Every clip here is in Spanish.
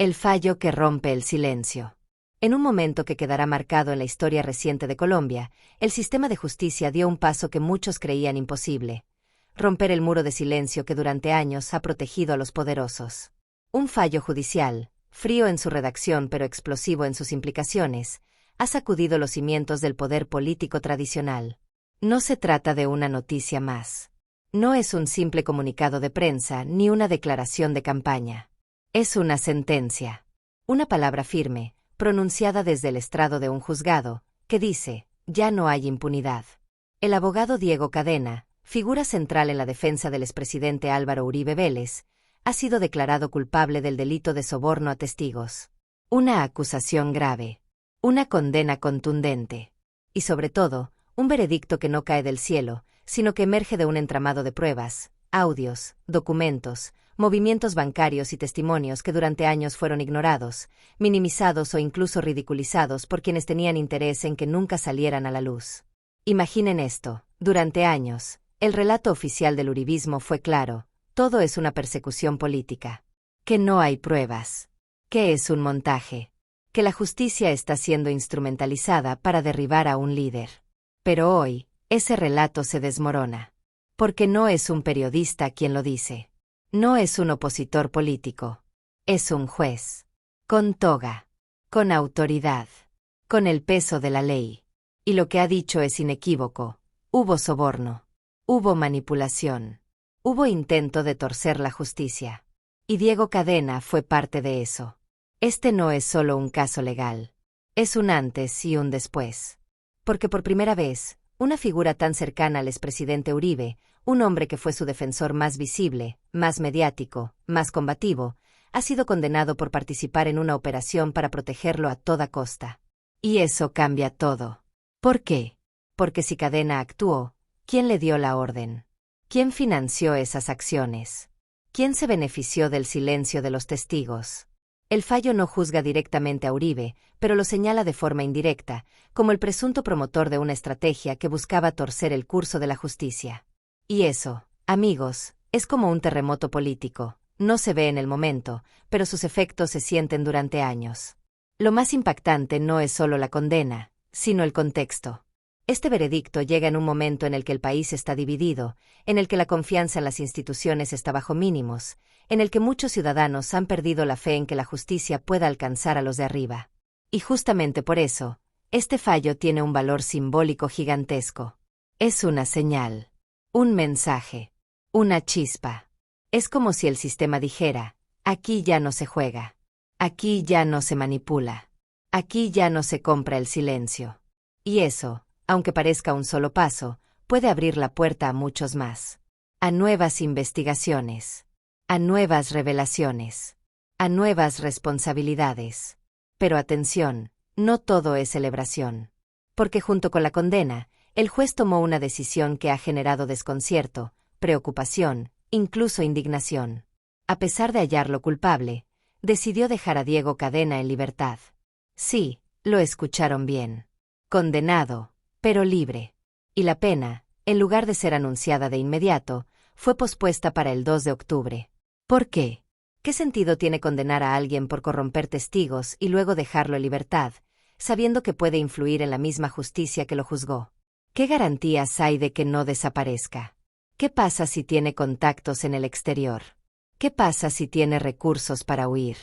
El fallo que rompe el silencio. En un momento que quedará marcado en la historia reciente de Colombia, el sistema de justicia dio un paso que muchos creían imposible: romper el muro de silencio que durante años ha protegido a los poderosos. Un fallo judicial, frío en su redacción pero explosivo en sus implicaciones, ha sacudido los cimientos del poder político tradicional. No se trata de una noticia más. No es un simple comunicado de prensa ni una declaración de campaña. Es una sentencia. Una palabra firme, pronunciada desde el estrado de un juzgado, que dice: ya no hay impunidad. El abogado Diego Cadena, figura central en la defensa del expresidente Álvaro Uribe Vélez, ha sido declarado culpable del delito de soborno a testigos. Una acusación grave. Una condena contundente. Y sobre todo, un veredicto que no cae del cielo, sino que emerge de un entramado de pruebas, audios, documentos, movimientos bancarios y testimonios que durante años fueron ignorados, minimizados o incluso ridiculizados por quienes tenían interés en que nunca salieran a la luz. Imaginen esto: durante años, el relato oficial del uribismo fue claro: todo es una persecución política. Que no hay pruebas. Que es un montaje. Que la justicia está siendo instrumentalizada para derribar a un líder. Pero hoy, ese relato se desmorona. Porque no es un periodista quien lo dice. No es un opositor político. Es un juez. Con toga. Con autoridad. Con el peso de la ley. Y lo que ha dicho es inequívoco: hubo soborno. Hubo manipulación. Hubo intento de torcer la justicia. Y Diego Cadena fue parte de eso. Este no es solo un caso legal. Es un antes y un después. Porque por primera vez, una figura tan cercana al expresidente Uribe, un hombre que fue su defensor más visible, más mediático, más combativo, ha sido condenado por participar en una operación para protegerlo a toda costa. Y eso cambia todo. ¿Por qué? Porque si Cadena actuó, ¿quién le dio la orden? ¿Quién financió esas acciones? ¿Quién se benefició del silencio de los testigos? El fallo no juzga directamente a Uribe, pero lo señala de forma indirecta, como el presunto promotor de una estrategia que buscaba torcer el curso de la justicia. Y eso, amigos, es como un terremoto político. No se ve en el momento, pero sus efectos se sienten durante años. Lo más impactante no es solo la condena, sino el contexto. Este veredicto llega en un momento en el que el país está dividido, en el que la confianza en las instituciones está bajo mínimos, en el que muchos ciudadanos han perdido la fe en que la justicia pueda alcanzar a los de arriba. Y justamente por eso, este fallo tiene un valor simbólico gigantesco. Es una señal, un mensaje, una chispa. Es como si el sistema dijera: aquí ya no se juega, aquí ya no se manipula, aquí ya no se compra el silencio. Y eso, aunque parezca un solo paso, puede abrir la puerta a muchos más. A nuevas investigaciones. A nuevas revelaciones. A nuevas responsabilidades. Pero atención, no todo es celebración. Porque junto con la condena, el juez tomó una decisión que ha generado desconcierto, preocupación, incluso indignación. A pesar de hallarlo culpable, decidió dejar a Diego Cadena en libertad. Sí, lo escucharon bien. Condenado, pero libre. Y la pena, en lugar de ser anunciada de inmediato, fue pospuesta para el 2 de octubre. ¿Por qué? ¿Qué sentido tiene condenar a alguien por corromper testigos y luego dejarlo en libertad, sabiendo que puede influir en la misma justicia que lo juzgó? ¿Qué garantías hay de que no desaparezca? ¿Qué pasa si tiene contactos en el exterior? ¿Qué pasa si tiene recursos para huir?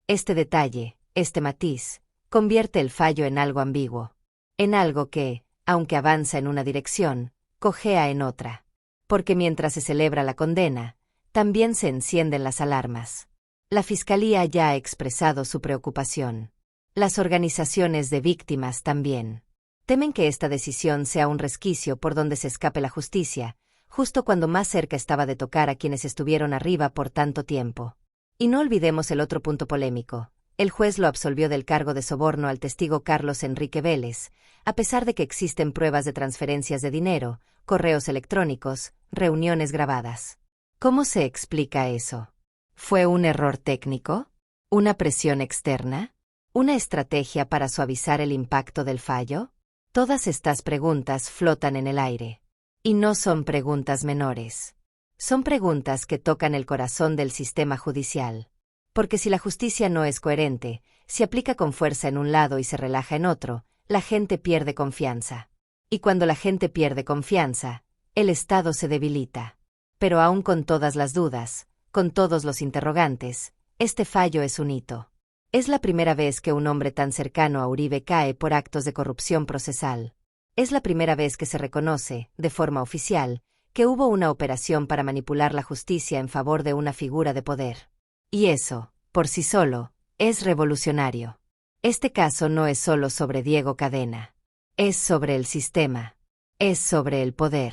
Este detalle, este matiz, convierte el fallo en algo ambiguo. En algo que, aunque avanza en una dirección, cojea en otra. Porque mientras se celebra la condena, también se encienden las alarmas. La Fiscalía ya ha expresado su preocupación. Las organizaciones de víctimas también. Temen que esta decisión sea un resquicio por donde se escape la justicia, justo cuando más cerca estaba de tocar a quienes estuvieron arriba por tanto tiempo. Y no olvidemos el otro punto polémico. El juez lo absolvió del cargo de soborno al testigo Carlos Enrique Vélez, a pesar de que existen pruebas de transferencias de dinero, correos electrónicos, reuniones grabadas. ¿Cómo se explica eso? ¿Fue un error técnico? ¿Una presión externa? ¿Una estrategia para suavizar el impacto del fallo? Todas estas preguntas flotan en el aire. Y no son preguntas menores. Son preguntas que tocan el corazón del sistema judicial. Porque si la justicia no es coherente, si aplica con fuerza en un lado y se relaja en otro, la gente pierde confianza. Y cuando la gente pierde confianza, el Estado se debilita. Pero aún con todas las dudas, con todos los interrogantes, este fallo es un hito. Es la primera vez que un hombre tan cercano a Uribe cae por actos de corrupción procesal. Es la primera vez que se reconoce, de forma oficial, que hubo una operación para manipular la justicia en favor de una figura de poder. Y eso, por sí solo, es revolucionario. Este caso no es solo sobre Diego Cadena. Es sobre el sistema. Es sobre el poder.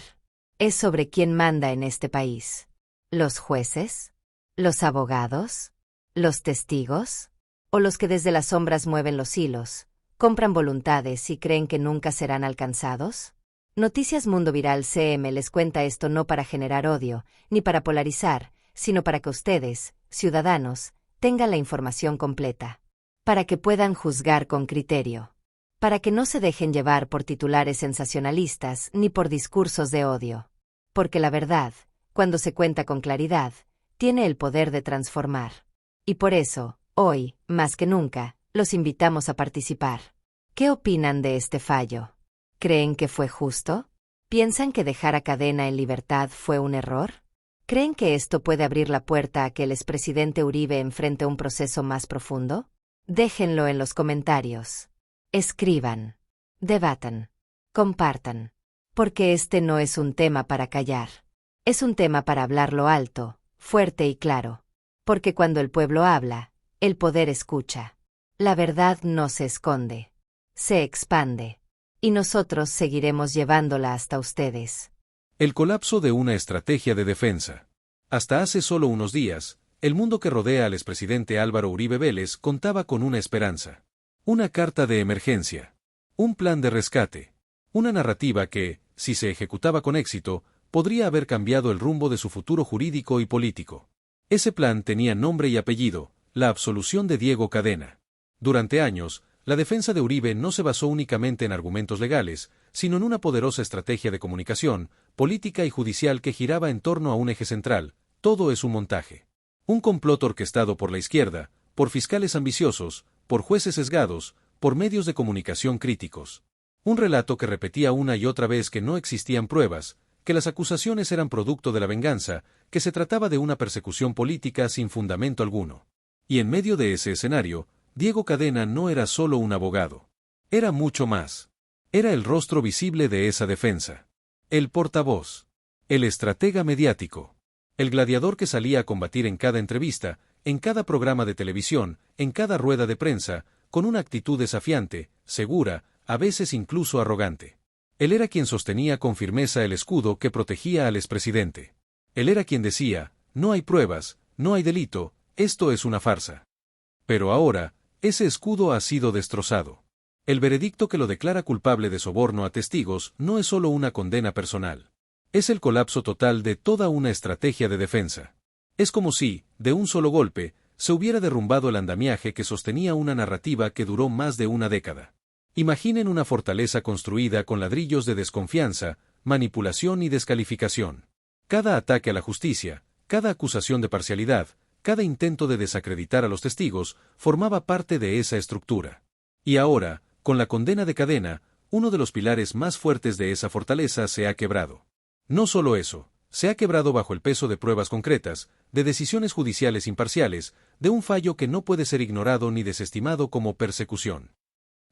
Es sobre quién manda en este país. ¿Los jueces? ¿Los abogados? ¿Los testigos? ¿O los que desde las sombras mueven los hilos, compran voluntades y creen que nunca serán alcanzados? Noticias Mundo Viral CM les cuenta esto no para generar odio, ni para polarizar, sino para que ustedes, ciudadanos, tengan la información completa. Para que puedan juzgar con criterio. Para que no se dejen llevar por titulares sensacionalistas ni por discursos de odio. Porque la verdad, cuando se cuenta con claridad, tiene el poder de transformar. Y por eso, hoy, más que nunca, los invitamos a participar. ¿Qué opinan de este fallo? ¿Creen que fue justo? ¿Piensan que dejar a Cadena en libertad fue un error? ¿Creen que esto puede abrir la puerta a que el expresidente Uribe enfrente un proceso más profundo? Déjenlo en los comentarios. Escriban. Debatan. Compartan. Porque este no es un tema para callar. Es un tema para hablarlo alto, fuerte y claro. Porque cuando el pueblo habla, el poder escucha. La verdad no se esconde. Se expande. Y nosotros seguiremos llevándola hasta ustedes. El colapso de una estrategia de defensa. Hasta hace solo unos días, el mundo que rodea al expresidente Álvaro Uribe Vélez contaba con una esperanza. Una carta de emergencia. Un plan de rescate. Una narrativa que, si se ejecutaba con éxito, podría haber cambiado el rumbo de su futuro jurídico y político. Ese plan tenía nombre y apellido: la absolución de Diego Cadena. Durante años, la defensa de Uribe no se basó únicamente en argumentos legales, sino en una poderosa estrategia de comunicación, política y judicial que giraba en torno a un eje central: todo es un montaje. Un complot orquestado por la izquierda, por fiscales ambiciosos, por jueces sesgados, por medios de comunicación críticos. Un relato que repetía una y otra vez que no existían pruebas, que las acusaciones eran producto de la venganza, que se trataba de una persecución política sin fundamento alguno. Y en medio de ese escenario, Diego Cadena no era solo un abogado. Era mucho más. Era el rostro visible de esa defensa. El portavoz. El estratega mediático. El gladiador que salía a combatir en cada entrevista, en cada programa de televisión, en cada rueda de prensa, con una actitud desafiante, segura, a veces incluso arrogante. Él era quien sostenía con firmeza el escudo que protegía al expresidente. Él era quien decía: no hay pruebas, no hay delito, esto es una farsa. Pero ahora, ese escudo ha sido destrozado. El veredicto que lo declara culpable de soborno a testigos no es solo una condena personal. Es el colapso total de toda una estrategia de defensa. Es como si, de un solo golpe, se hubiera derrumbado el andamiaje que sostenía una narrativa que duró más de una década. Imaginen una fortaleza construida con ladrillos de desconfianza, manipulación y descalificación. Cada ataque a la justicia, cada acusación de parcialidad, cada intento de desacreditar a los testigos, formaba parte de esa estructura. Y ahora, con la condena de Cadena, uno de los pilares más fuertes de esa fortaleza se ha quebrado. No solo eso, se ha quebrado bajo el peso de pruebas concretas, de decisiones judiciales imparciales, de un fallo que no puede ser ignorado ni desestimado como persecución.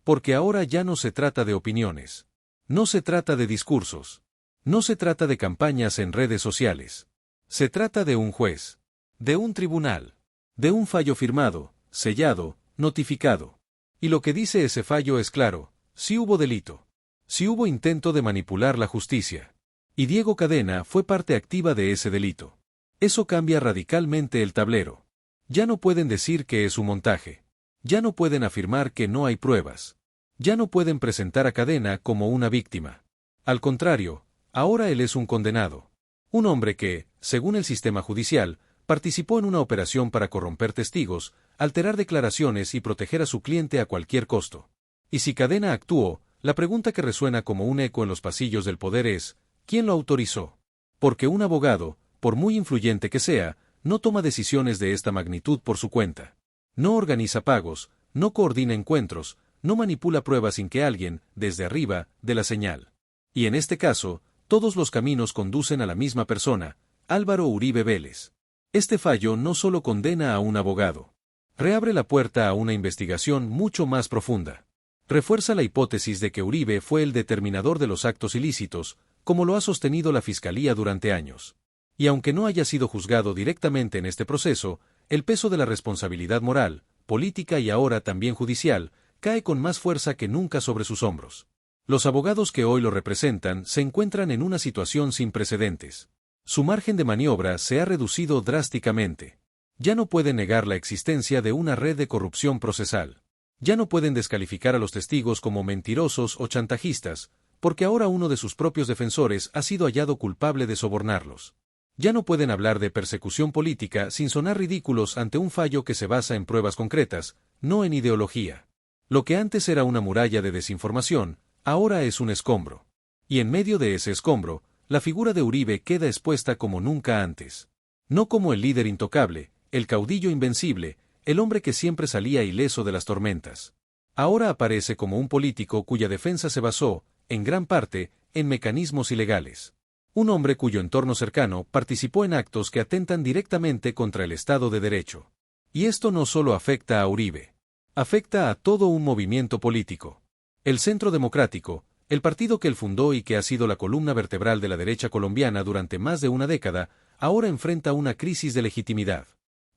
Porque ahora ya no se trata de opiniones. No se trata de discursos. No se trata de campañas en redes sociales. Se trata de un juez. De un tribunal. De un fallo firmado, sellado, notificado. Y lo que dice ese fallo es claro: sí hubo delito. Sí hubo intento de manipular la justicia. Y Diego Cadena fue parte activa de ese delito. Eso cambia radicalmente el tablero. Ya no pueden decir que es un montaje. Ya no pueden afirmar que no hay pruebas. Ya no pueden presentar a Cadena como una víctima. Al contrario, ahora él es un condenado. Un hombre que, según el sistema judicial, participó en una operación para corromper testigos, alterar declaraciones y proteger a su cliente a cualquier costo. Y si Cadena actuó, la pregunta que resuena como un eco en los pasillos del poder es: ¿quién lo autorizó? Porque un abogado, por muy influyente que sea, no toma decisiones de esta magnitud por su cuenta. No organiza pagos, no coordina encuentros, no manipula pruebas sin que alguien, desde arriba, dé la señal. Y en este caso, todos los caminos conducen a la misma persona, Álvaro Uribe Vélez. Este fallo no solo condena a un abogado, reabre la puerta a una investigación mucho más profunda. Refuerza la hipótesis de que Uribe fue el determinador de los actos ilícitos, como lo ha sostenido la Fiscalía durante años. Y aunque no haya sido juzgado directamente en este proceso, el peso de la responsabilidad moral, política y ahora también judicial, cae con más fuerza que nunca sobre sus hombros. Los abogados que hoy lo representan se encuentran en una situación sin precedentes. Su margen de maniobra se ha reducido drásticamente. Ya no pueden negar la existencia de una red de corrupción procesal. Ya no pueden descalificar a los testigos como mentirosos o chantajistas, porque ahora uno de sus propios defensores ha sido hallado culpable de sobornarlos. Ya no pueden hablar de persecución política sin sonar ridículos ante un fallo que se basa en pruebas concretas, no en ideología. Lo que antes era una muralla de desinformación, ahora es un escombro. Y en medio de ese escombro, la figura de Uribe queda expuesta como nunca antes. No como el líder intocable, el caudillo invencible, el hombre que siempre salía ileso de las tormentas. Ahora aparece como un político cuya defensa se basó, en gran parte, en mecanismos ilegales. Un hombre cuyo entorno cercano participó en actos que atentan directamente contra el Estado de Derecho. Y esto no solo afecta a Uribe. Afecta a todo un movimiento político. El Centro Democrático, el partido que él fundó y que ha sido la columna vertebral de la derecha colombiana durante más de una década, ahora enfrenta una crisis de legitimidad.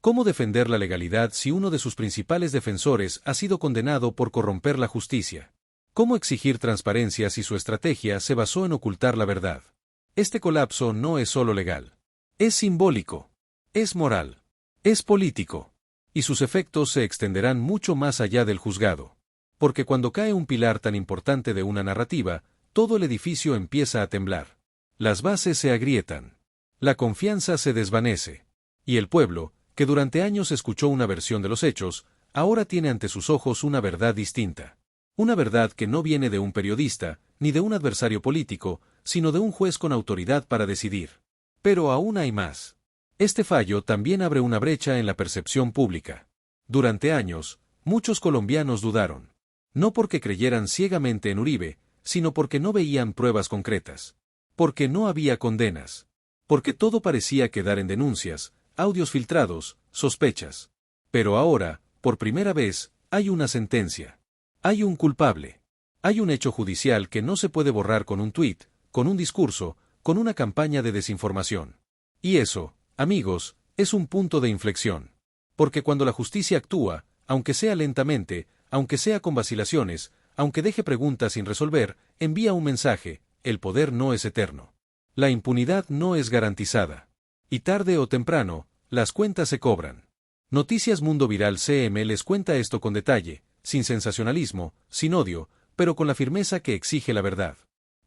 ¿Cómo defender la legalidad si uno de sus principales defensores ha sido condenado por corromper la justicia? ¿Cómo exigir transparencia si su estrategia se basó en ocultar la verdad? Este colapso no es solo legal. Es simbólico. Es moral. Es político. Y sus efectos se extenderán mucho más allá del juzgado. Porque cuando cae un pilar tan importante de una narrativa, todo el edificio empieza a temblar. Las bases se agrietan. La confianza se desvanece. Y el pueblo, que durante años escuchó una versión de los hechos, ahora tiene ante sus ojos una verdad distinta. Una verdad que no viene de un periodista, ni de un adversario político, sino de un juez con autoridad para decidir. Pero aún hay más. Este fallo también abre una brecha en la percepción pública. Durante años, muchos colombianos dudaron. No porque creyeran ciegamente en Uribe, sino porque no veían pruebas concretas. Porque no había condenas. Porque todo parecía quedar en denuncias, audios filtrados, sospechas. Pero ahora, por primera vez, hay una sentencia. Hay un culpable. Hay un hecho judicial que no se puede borrar con un tuit, con un discurso, con una campaña de desinformación. Y eso, amigos, es un punto de inflexión. Porque cuando la justicia actúa, aunque sea lentamente, aunque sea con vacilaciones, aunque deje preguntas sin resolver, envía un mensaje: el poder no es eterno. La impunidad no es garantizada. Y tarde o temprano, las cuentas se cobran. Noticias Mundo Viral CM les cuenta esto con detalle, sin sensacionalismo, sin odio, pero con la firmeza que exige la verdad.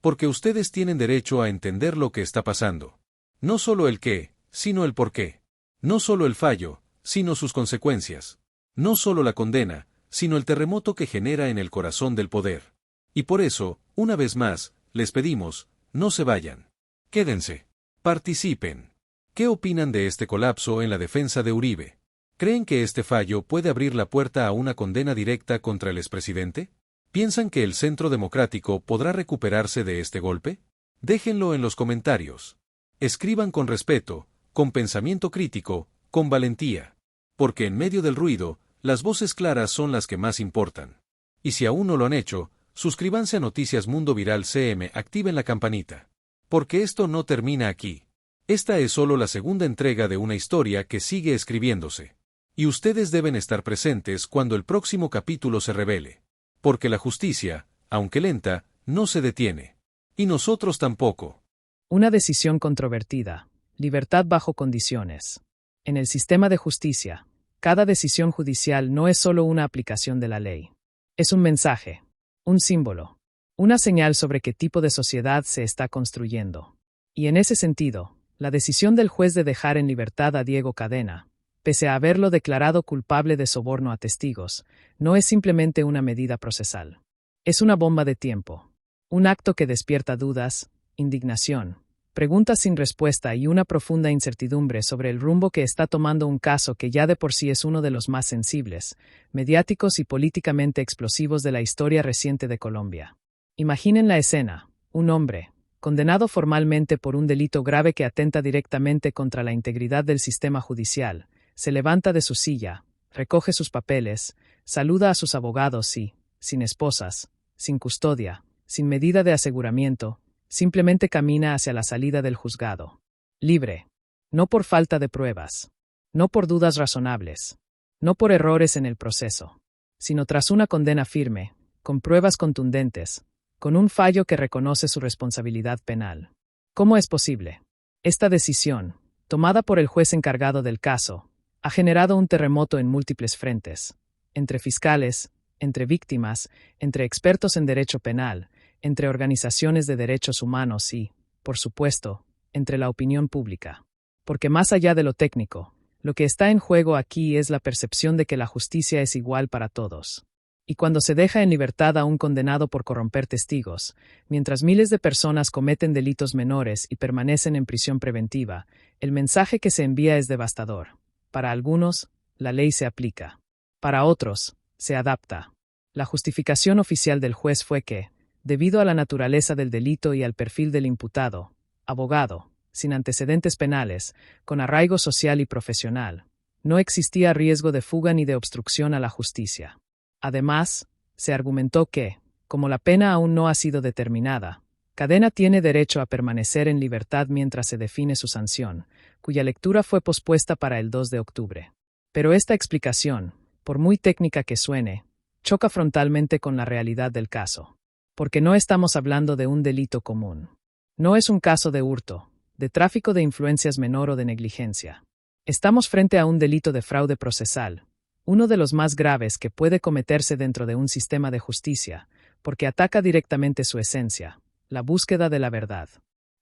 Porque ustedes tienen derecho a entender lo que está pasando. No solo el qué, sino el por qué. No solo el fallo, sino sus consecuencias. No solo la condena, sino el terremoto que genera en el corazón del poder. Y por eso, una vez más, les pedimos, no se vayan. Quédense. Participen. ¿Qué opinan de este colapso en la defensa de Uribe? ¿Creen que este fallo puede abrir la puerta a una condena directa contra el expresidente? ¿Piensan que el Centro Democrático podrá recuperarse de este golpe? Déjenlo en los comentarios. Escriban con respeto, con pensamiento crítico, con valentía. Porque en medio del ruido, las voces claras son las que más importan. Y si aún no lo han hecho, suscríbanse a Noticias Mundo Viral CM, activen la campanita. Porque esto no termina aquí. Esta es solo la segunda entrega de una historia que sigue escribiéndose. Y ustedes deben estar presentes cuando el próximo capítulo se revele. Porque la justicia, aunque lenta, no se detiene. Y nosotros tampoco. Una decisión controvertida. Libertad bajo condiciones. En el sistema de justicia, cada decisión judicial no es solo una aplicación de la ley. Es un mensaje, un símbolo, una señal sobre qué tipo de sociedad se está construyendo. Y en ese sentido, la decisión del juez de dejar en libertad a Diego Cadena, pese a haberlo declarado culpable de soborno a testigos, no es simplemente una medida procesal. Es una bomba de tiempo. Un acto que despierta dudas, indignación, Preguntas sin respuesta y una profunda incertidumbre sobre el rumbo que está tomando un caso que ya de por sí es uno de los más sensibles, mediáticos y políticamente explosivos de la historia reciente de Colombia. Imaginen la escena: un hombre, condenado formalmente por un delito grave que atenta directamente contra la integridad del sistema judicial, se levanta de su silla, recoge sus papeles, saluda a sus abogados y, sin esposas, sin custodia, sin medida de aseguramiento, simplemente camina hacia la salida del juzgado. Libre. No por falta de pruebas. No por dudas razonables. No por errores en el proceso. Sino tras una condena firme, con pruebas contundentes, con un fallo que reconoce su responsabilidad penal. ¿Cómo es posible? Esta decisión, tomada por el juez encargado del caso, ha generado un terremoto en múltiples frentes. Entre fiscales, entre víctimas, entre expertos en derecho penal, entre organizaciones de derechos humanos y, por supuesto, entre la opinión pública. Porque más allá de lo técnico, lo que está en juego aquí es la percepción de que la justicia es igual para todos. Y cuando se deja en libertad a un condenado por corromper testigos, mientras miles de personas cometen delitos menores y permanecen en prisión preventiva, el mensaje que se envía es devastador. Para algunos, la ley se aplica. Para otros, se adapta. La justificación oficial del juez fue que, debido a la naturaleza del delito y al perfil del imputado, abogado, sin antecedentes penales, con arraigo social y profesional, no existía riesgo de fuga ni de obstrucción a la justicia. Además, se argumentó que, como la pena aún no ha sido determinada, Cadena tiene derecho a permanecer en libertad mientras se define su sanción, cuya lectura fue pospuesta para el 2 de octubre. Pero esta explicación, por muy técnica que suene, choca frontalmente con la realidad del caso. Porque no estamos hablando de un delito común. No es un caso de hurto, de tráfico de influencias menor o de negligencia. Estamos frente a un delito de fraude procesal, uno de los más graves que puede cometerse dentro de un sistema de justicia, porque ataca directamente su esencia, la búsqueda de la verdad.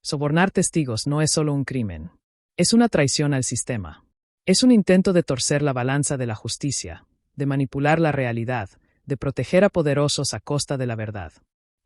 Sobornar testigos no es solo un crimen. Es una traición al sistema. Es un intento de torcer la balanza de la justicia, de manipular la realidad, de proteger a poderosos a costa de la verdad.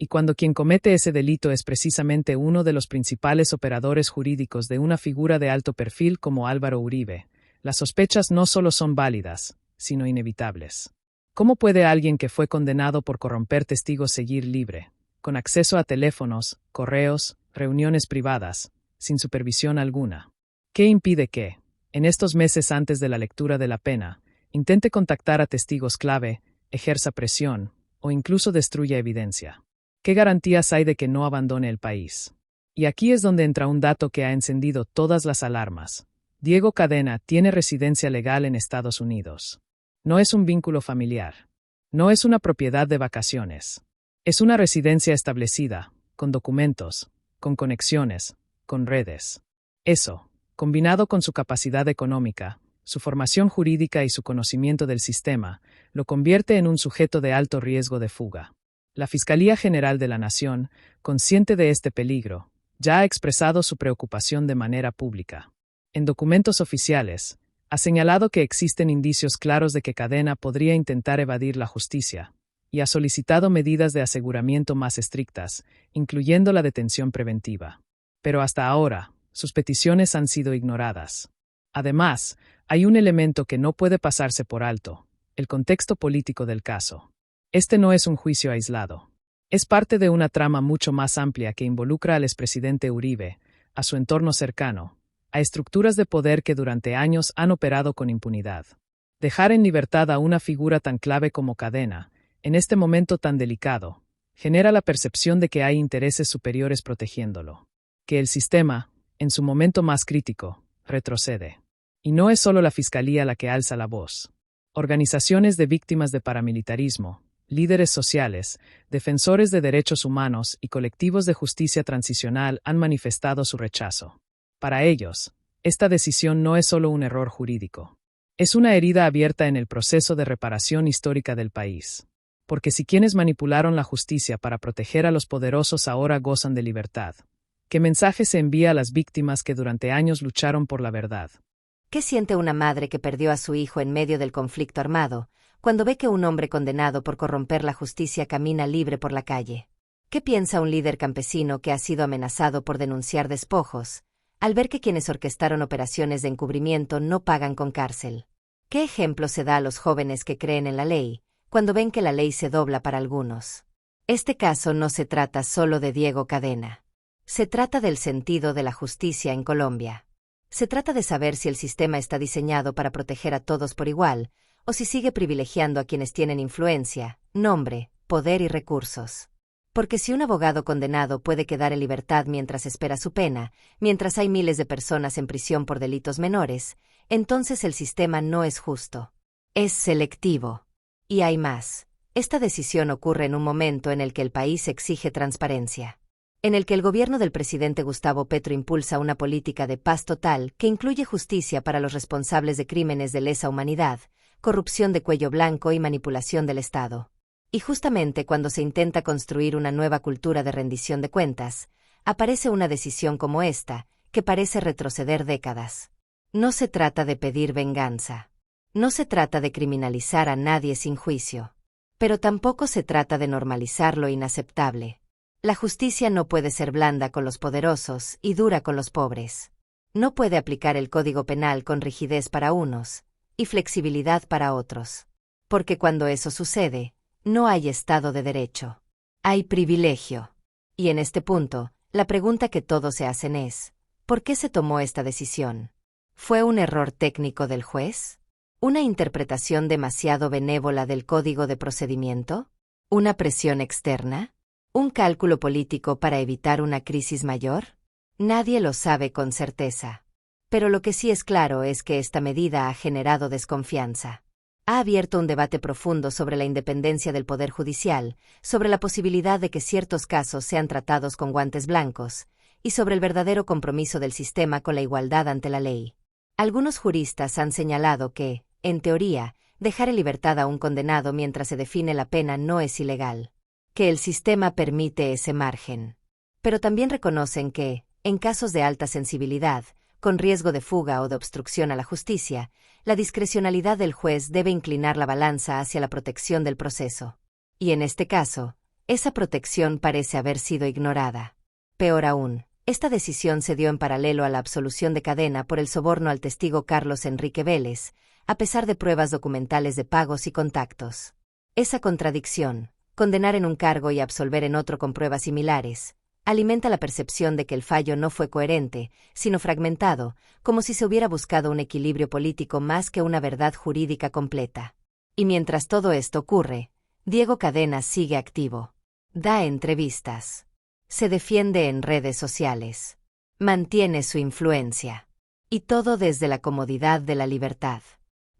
Y cuando quien comete ese delito es precisamente uno de los principales operadores jurídicos de una figura de alto perfil como Álvaro Uribe, las sospechas no solo son válidas, sino inevitables. ¿Cómo puede alguien que fue condenado por corromper testigos seguir libre, con acceso a teléfonos, correos, reuniones privadas, sin supervisión alguna? ¿Qué impide que, en estos meses antes de la lectura de la pena, intente contactar a testigos clave, ejerza presión, o incluso destruya evidencia? ¿Qué garantías hay de que no abandone el país? Y aquí es donde entra un dato que ha encendido todas las alarmas. Diego Cadena tiene residencia legal en Estados Unidos. No es un vínculo familiar. No es una propiedad de vacaciones. Es una residencia establecida, con documentos, con conexiones, con redes. Eso, combinado con su capacidad económica, su formación jurídica y su conocimiento del sistema, lo convierte en un sujeto de alto riesgo de fuga. La Fiscalía General de la Nación, consciente de este peligro, ya ha expresado su preocupación de manera pública. En documentos oficiales, ha señalado que existen indicios claros de que Cadena podría intentar evadir la justicia, y ha solicitado medidas de aseguramiento más estrictas, incluyendo la detención preventiva. Pero hasta ahora, sus peticiones han sido ignoradas. Además, hay un elemento que no puede pasarse por alto: el contexto político del caso. Este no es un juicio aislado. Es parte de una trama mucho más amplia que involucra al expresidente Uribe, a su entorno cercano, a estructuras de poder que durante años han operado con impunidad. Dejar en libertad a una figura tan clave como Cadena, en este momento tan delicado, genera la percepción de que hay intereses superiores protegiéndolo. Que el sistema, en su momento más crítico, retrocede. Y no es solo la Fiscalía la que alza la voz. Organizaciones de víctimas de paramilitarismo, líderes sociales, defensores de derechos humanos y colectivos de justicia transicional han manifestado su rechazo. Para ellos, esta decisión no es solo un error jurídico. Es una herida abierta en el proceso de reparación histórica del país. Porque si quienes manipularon la justicia para proteger a los poderosos ahora gozan de libertad, ¿qué mensaje se envía a las víctimas que durante años lucharon por la verdad? ¿Qué siente una madre que perdió a su hijo en medio del conflicto armado, cuando ve que un hombre condenado por corromper la justicia camina libre por la calle? ¿Qué piensa un líder campesino que ha sido amenazado por denunciar despojos, al ver que quienes orquestaron operaciones de encubrimiento no pagan con cárcel? ¿Qué ejemplo se da a los jóvenes que creen en la ley, cuando ven que la ley se dobla para algunos? Este caso no se trata solo de Diego Cadena. Se trata del sentido de la justicia en Colombia. Se trata de saber si el sistema está diseñado para proteger a todos por igual, o si sigue privilegiando a quienes tienen influencia, nombre, poder y recursos. Porque si un abogado condenado puede quedar en libertad mientras espera su pena, mientras hay miles de personas en prisión por delitos menores, entonces el sistema no es justo. Es selectivo. Y hay más. Esta decisión ocurre en un momento en el que el país exige transparencia, en el que el gobierno del presidente Gustavo Petro impulsa una política de paz total que incluye justicia para los responsables de crímenes de lesa humanidad, corrupción de cuello blanco y manipulación del Estado. Y justamente cuando se intenta construir una nueva cultura de rendición de cuentas, aparece una decisión como esta, que parece retroceder décadas. No se trata de pedir venganza. No se trata de criminalizar a nadie sin juicio. Pero tampoco se trata de normalizar lo inaceptable. La justicia no puede ser blanda con los poderosos y dura con los pobres. No puede aplicar el Código Penal con rigidez para unos y flexibilidad para otros. Porque cuando eso sucede, no hay Estado de Derecho. Hay privilegio. Y en este punto, la pregunta que todos se hacen es, ¿por qué se tomó esta decisión? ¿Fue un error técnico del juez? ¿Una interpretación demasiado benévola del Código de Procedimiento? ¿Una presión externa? ¿Un cálculo político para evitar una crisis mayor? Nadie lo sabe con certeza. Pero lo que sí es claro es que esta medida ha generado desconfianza. Ha abierto un debate profundo sobre la independencia del Poder Judicial, sobre la posibilidad de que ciertos casos sean tratados con guantes blancos, y sobre el verdadero compromiso del sistema con la igualdad ante la ley. Algunos juristas han señalado que, en teoría, dejar en libertad a un condenado mientras se define la pena no es ilegal, que el sistema permite ese margen. Pero también reconocen que, en casos de alta sensibilidad, con riesgo de fuga o de obstrucción a la justicia, la discrecionalidad del juez debe inclinar la balanza hacia la protección del proceso. Y en este caso, esa protección parece haber sido ignorada. Peor aún, esta decisión se dio en paralelo a la absolución de Cadena por el soborno al testigo Carlos Enrique Vélez, a pesar de pruebas documentales de pagos y contactos. Esa contradicción, condenar en un cargo y absolver en otro con pruebas similares, alimenta la percepción de que el fallo no fue coherente, sino fragmentado, como si se hubiera buscado un equilibrio político más que una verdad jurídica completa. Y mientras todo esto ocurre, Diego Cadena sigue activo. Da entrevistas. Se defiende en redes sociales. Mantiene su influencia. Y todo desde la comodidad de la libertad.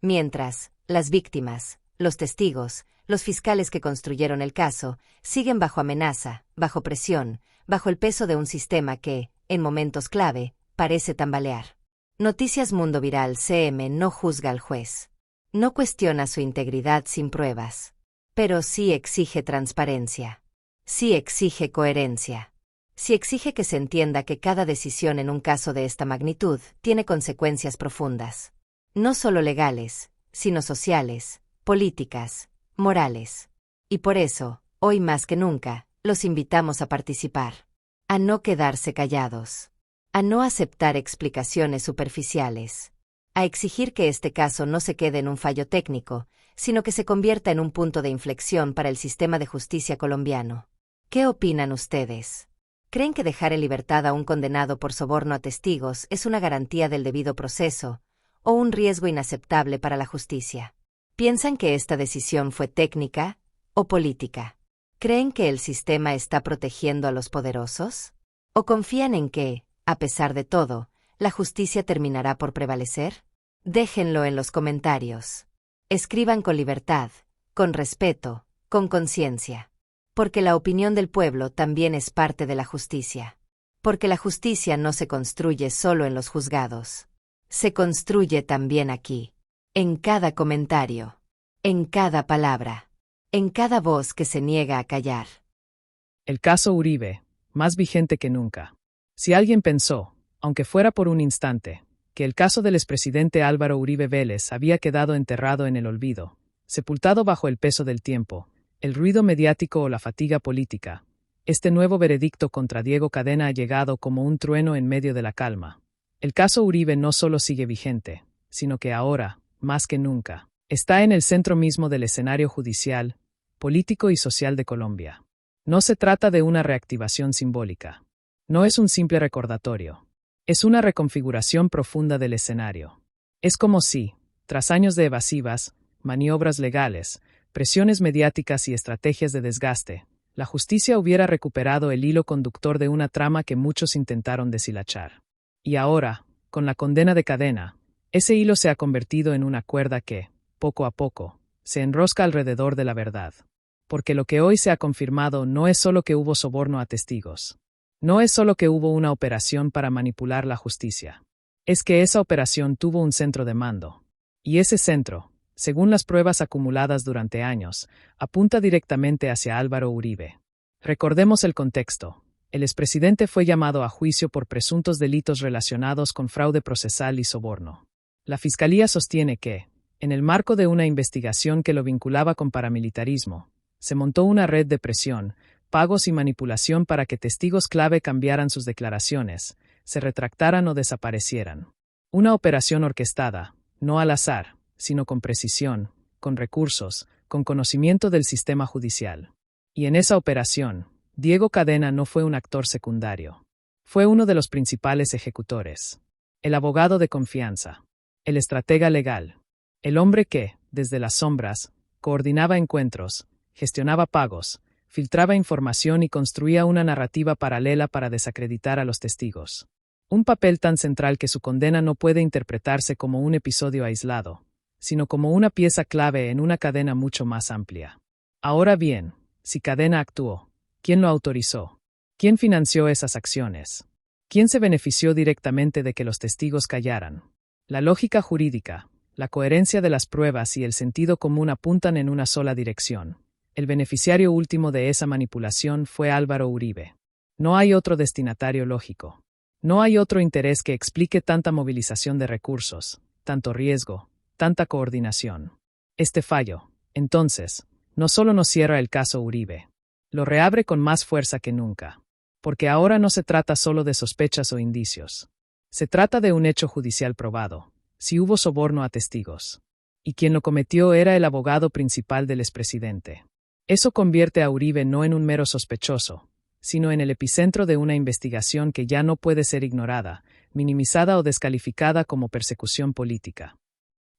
Mientras, las víctimas, los testigos, los fiscales que construyeron el caso, siguen bajo amenaza, bajo presión, bajo el peso de un sistema que, en momentos clave, parece tambalear. Noticias Mundo Viral CM no juzga al juez. No cuestiona su integridad sin pruebas. Pero sí exige transparencia. Sí exige coherencia. Sí exige que se entienda que cada decisión en un caso de esta magnitud tiene consecuencias profundas. No solo legales, sino sociales, políticas, morales. Y por eso, hoy más que nunca, los invitamos a participar. A no quedarse callados. A no aceptar explicaciones superficiales. A exigir que este caso no se quede en un fallo técnico, sino que se convierta en un punto de inflexión para el sistema de justicia colombiano. ¿Qué opinan ustedes? ¿Creen que dejar en libertad a un condenado por soborno a testigos es una garantía del debido proceso, o un riesgo inaceptable para la justicia? ¿Piensan que esta decisión fue técnica o política? ¿Creen que el sistema está protegiendo a los poderosos? ¿O confían en que, a pesar de todo, la justicia terminará por prevalecer? Déjenlo en los comentarios. Escriban con libertad, con respeto, con conciencia. Porque la opinión del pueblo también es parte de la justicia. Porque la justicia no se construye solo en los juzgados. Se construye también aquí. En cada comentario. En cada palabra. En cada voz que se niega a callar. El caso Uribe, más vigente que nunca. Si alguien pensó, aunque fuera por un instante, que el caso del expresidente Álvaro Uribe Vélez había quedado enterrado en el olvido, sepultado bajo el peso del tiempo, el ruido mediático o la fatiga política, Este nuevo veredicto contra Diego Cadena ha llegado como un trueno en medio de la calma. El caso Uribe no solo sigue vigente, sino que ahora, más que nunca, está en el centro mismo del escenario judicial, político y social de Colombia. No se trata de una reactivación simbólica. No es un simple recordatorio. Es una reconfiguración profunda del escenario. Es como si, tras años de evasivas, maniobras legales, presiones mediáticas y estrategias de desgaste, la justicia hubiera recuperado el hilo conductor de una trama que muchos intentaron deshilachar. Y ahora, con la condena de Cadena, ese hilo se ha convertido en una cuerda que, poco a poco, se enrosca alrededor de la verdad. Porque lo que hoy se ha confirmado no es solo que hubo soborno a testigos. No es solo que hubo una operación para manipular la justicia. Es que esa operación tuvo un centro de mando. Y ese centro, según las pruebas acumuladas durante años, apunta directamente hacia Álvaro Uribe. Recordemos el contexto. El expresidente fue llamado a juicio por presuntos delitos relacionados con fraude procesal y soborno. La Fiscalía sostiene que, en el marco de una investigación que lo vinculaba con paramilitarismo, se montó una red de presión, pagos y manipulación para que testigos clave cambiaran sus declaraciones, se retractaran o desaparecieran. Una operación orquestada, no al azar, sino con precisión, con recursos, con conocimiento del sistema judicial. Y en esa operación, Diego Cadena no fue un actor secundario. Fue uno de los principales ejecutores. El abogado de confianza. El estratega legal. El hombre que, desde las sombras, coordinaba encuentros, gestionaba pagos, filtraba información y construía una narrativa paralela para desacreditar a los testigos. Un papel tan central que su condena no puede interpretarse como un episodio aislado, sino como una pieza clave en una cadena mucho más amplia. Ahora bien, si Cadena actuó, ¿quién lo autorizó? ¿Quién financió esas acciones? ¿Quién se benefició directamente de que los testigos callaran? La lógica jurídica, la coherencia de las pruebas y el sentido común apuntan en una sola dirección. El beneficiario último de esa manipulación fue Álvaro Uribe. No hay otro destinatario lógico. No hay otro interés que explique tanta movilización de recursos, tanto riesgo, tanta coordinación. Este fallo, entonces, no solo nos cierra el caso Uribe, lo reabre con más fuerza que nunca. Porque ahora no se trata solo de sospechas o indicios. Se trata de un hecho judicial probado, si hubo soborno a testigos. Y quien lo cometió era el abogado principal del expresidente. Eso convierte a Uribe no en un mero sospechoso, sino en el epicentro de una investigación que ya no puede ser ignorada, minimizada o descalificada como persecución política.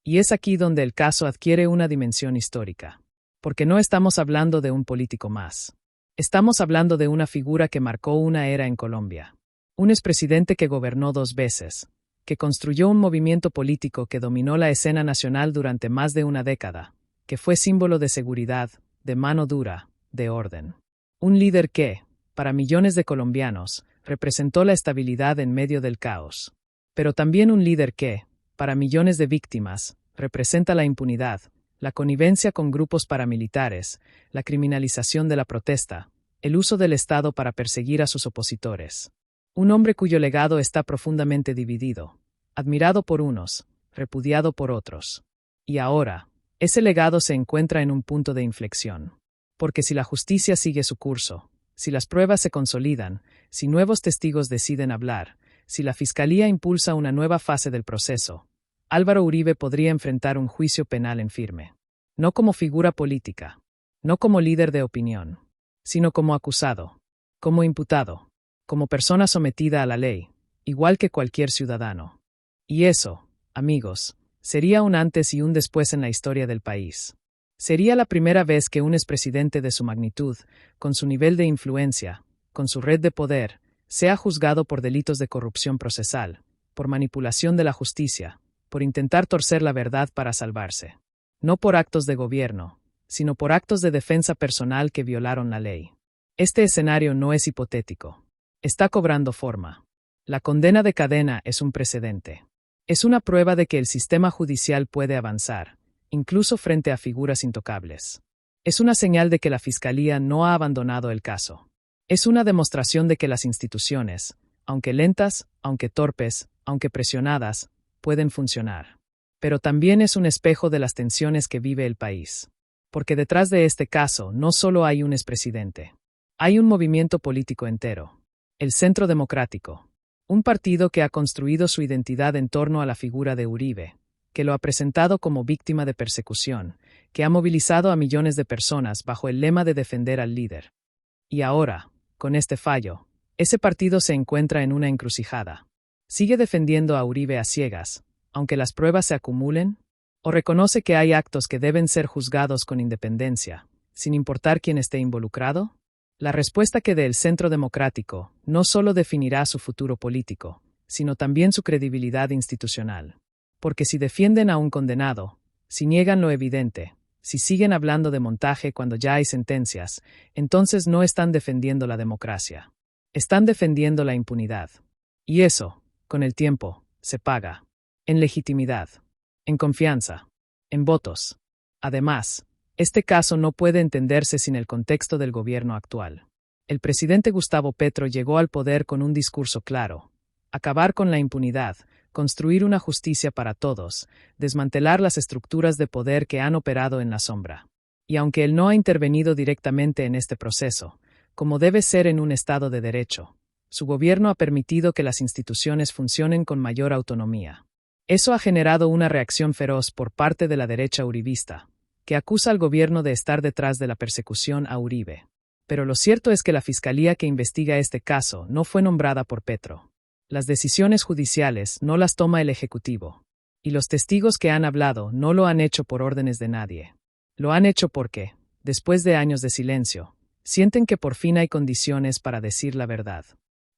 Y es aquí donde el caso adquiere una dimensión histórica. Porque no estamos hablando de un político más. Estamos hablando de una figura que marcó una era en Colombia. Un expresidente que gobernó 2 veces, que construyó un movimiento político que dominó la escena nacional durante más de una década, que fue símbolo de seguridad, de mano dura, de orden. Un líder que, para millones de colombianos, representó la estabilidad en medio del caos. Pero también un líder que, para millones de víctimas, representa la impunidad, la connivencia con grupos paramilitares, la criminalización de la protesta, el uso del Estado para perseguir a sus opositores. Un hombre cuyo legado está profundamente dividido, admirado por unos, repudiado por otros. Y ahora, ese legado se encuentra en un punto de inflexión. Porque si la justicia sigue su curso, si las pruebas se consolidan, si nuevos testigos deciden hablar, si la Fiscalía impulsa una nueva fase del proceso, Álvaro Uribe podría enfrentar un juicio penal en firme. No como figura política, no como líder de opinión, sino como acusado, como imputado, como persona sometida a la ley, igual que cualquier ciudadano. Y eso, amigos, sería un antes y un después en la historia del país. Sería la primera vez que un expresidente de su magnitud, con su nivel de influencia, con su red de poder, sea juzgado por delitos de corrupción procesal, por manipulación de la justicia, por intentar torcer la verdad para salvarse. No por actos de gobierno, sino por actos de defensa personal que violaron la ley. Este escenario no es hipotético. Está cobrando forma. La condena de Cadena es un precedente. Es una prueba de que el sistema judicial puede avanzar, incluso frente a figuras intocables. Es una señal de que la Fiscalía no ha abandonado el caso. Es una demostración de que las instituciones, aunque lentas, aunque torpes, aunque presionadas, pueden funcionar. Pero también es un espejo de las tensiones que vive el país. Porque detrás de este caso no solo hay un expresidente. Hay un movimiento político entero, el Centro Democrático, un partido que ha construido su identidad en torno a la figura de Uribe, que lo ha presentado como víctima de persecución, que ha movilizado a millones de personas bajo el lema de defender al líder. Y ahora, con este fallo, ese partido se encuentra en una encrucijada. ¿Sigue defendiendo a Uribe a ciegas, aunque las pruebas se acumulen? ¿O reconoce que hay actos que deben ser juzgados con independencia, sin importar quién esté involucrado? La respuesta que dé el Centro Democrático no solo definirá su futuro político, sino también su credibilidad institucional. Porque si defienden a un condenado, si niegan lo evidente, si siguen hablando de montaje cuando ya hay sentencias, entonces no están defendiendo la democracia. Están defendiendo la impunidad. Y eso, con el tiempo, se paga. En legitimidad, en confianza, en votos. Además, este caso no puede entenderse sin el contexto del gobierno actual. El presidente Gustavo Petro llegó al poder con un discurso claro: acabar con la impunidad, construir una justicia para todos, desmantelar las estructuras de poder que han operado en la sombra. Y aunque él no ha intervenido directamente en este proceso, como debe ser en un Estado de Derecho, su gobierno ha permitido que las instituciones funcionen con mayor autonomía. Eso ha generado una reacción feroz por parte de la derecha uribista, que acusa al gobierno de estar detrás de la persecución a Uribe. Pero lo cierto es que la fiscalía que investiga este caso no fue nombrada por Petro. Las decisiones judiciales no las toma el Ejecutivo. Y los testigos que han hablado no lo han hecho por órdenes de nadie. Lo han hecho porque, después de años de silencio, sienten que por fin hay condiciones para decir la verdad.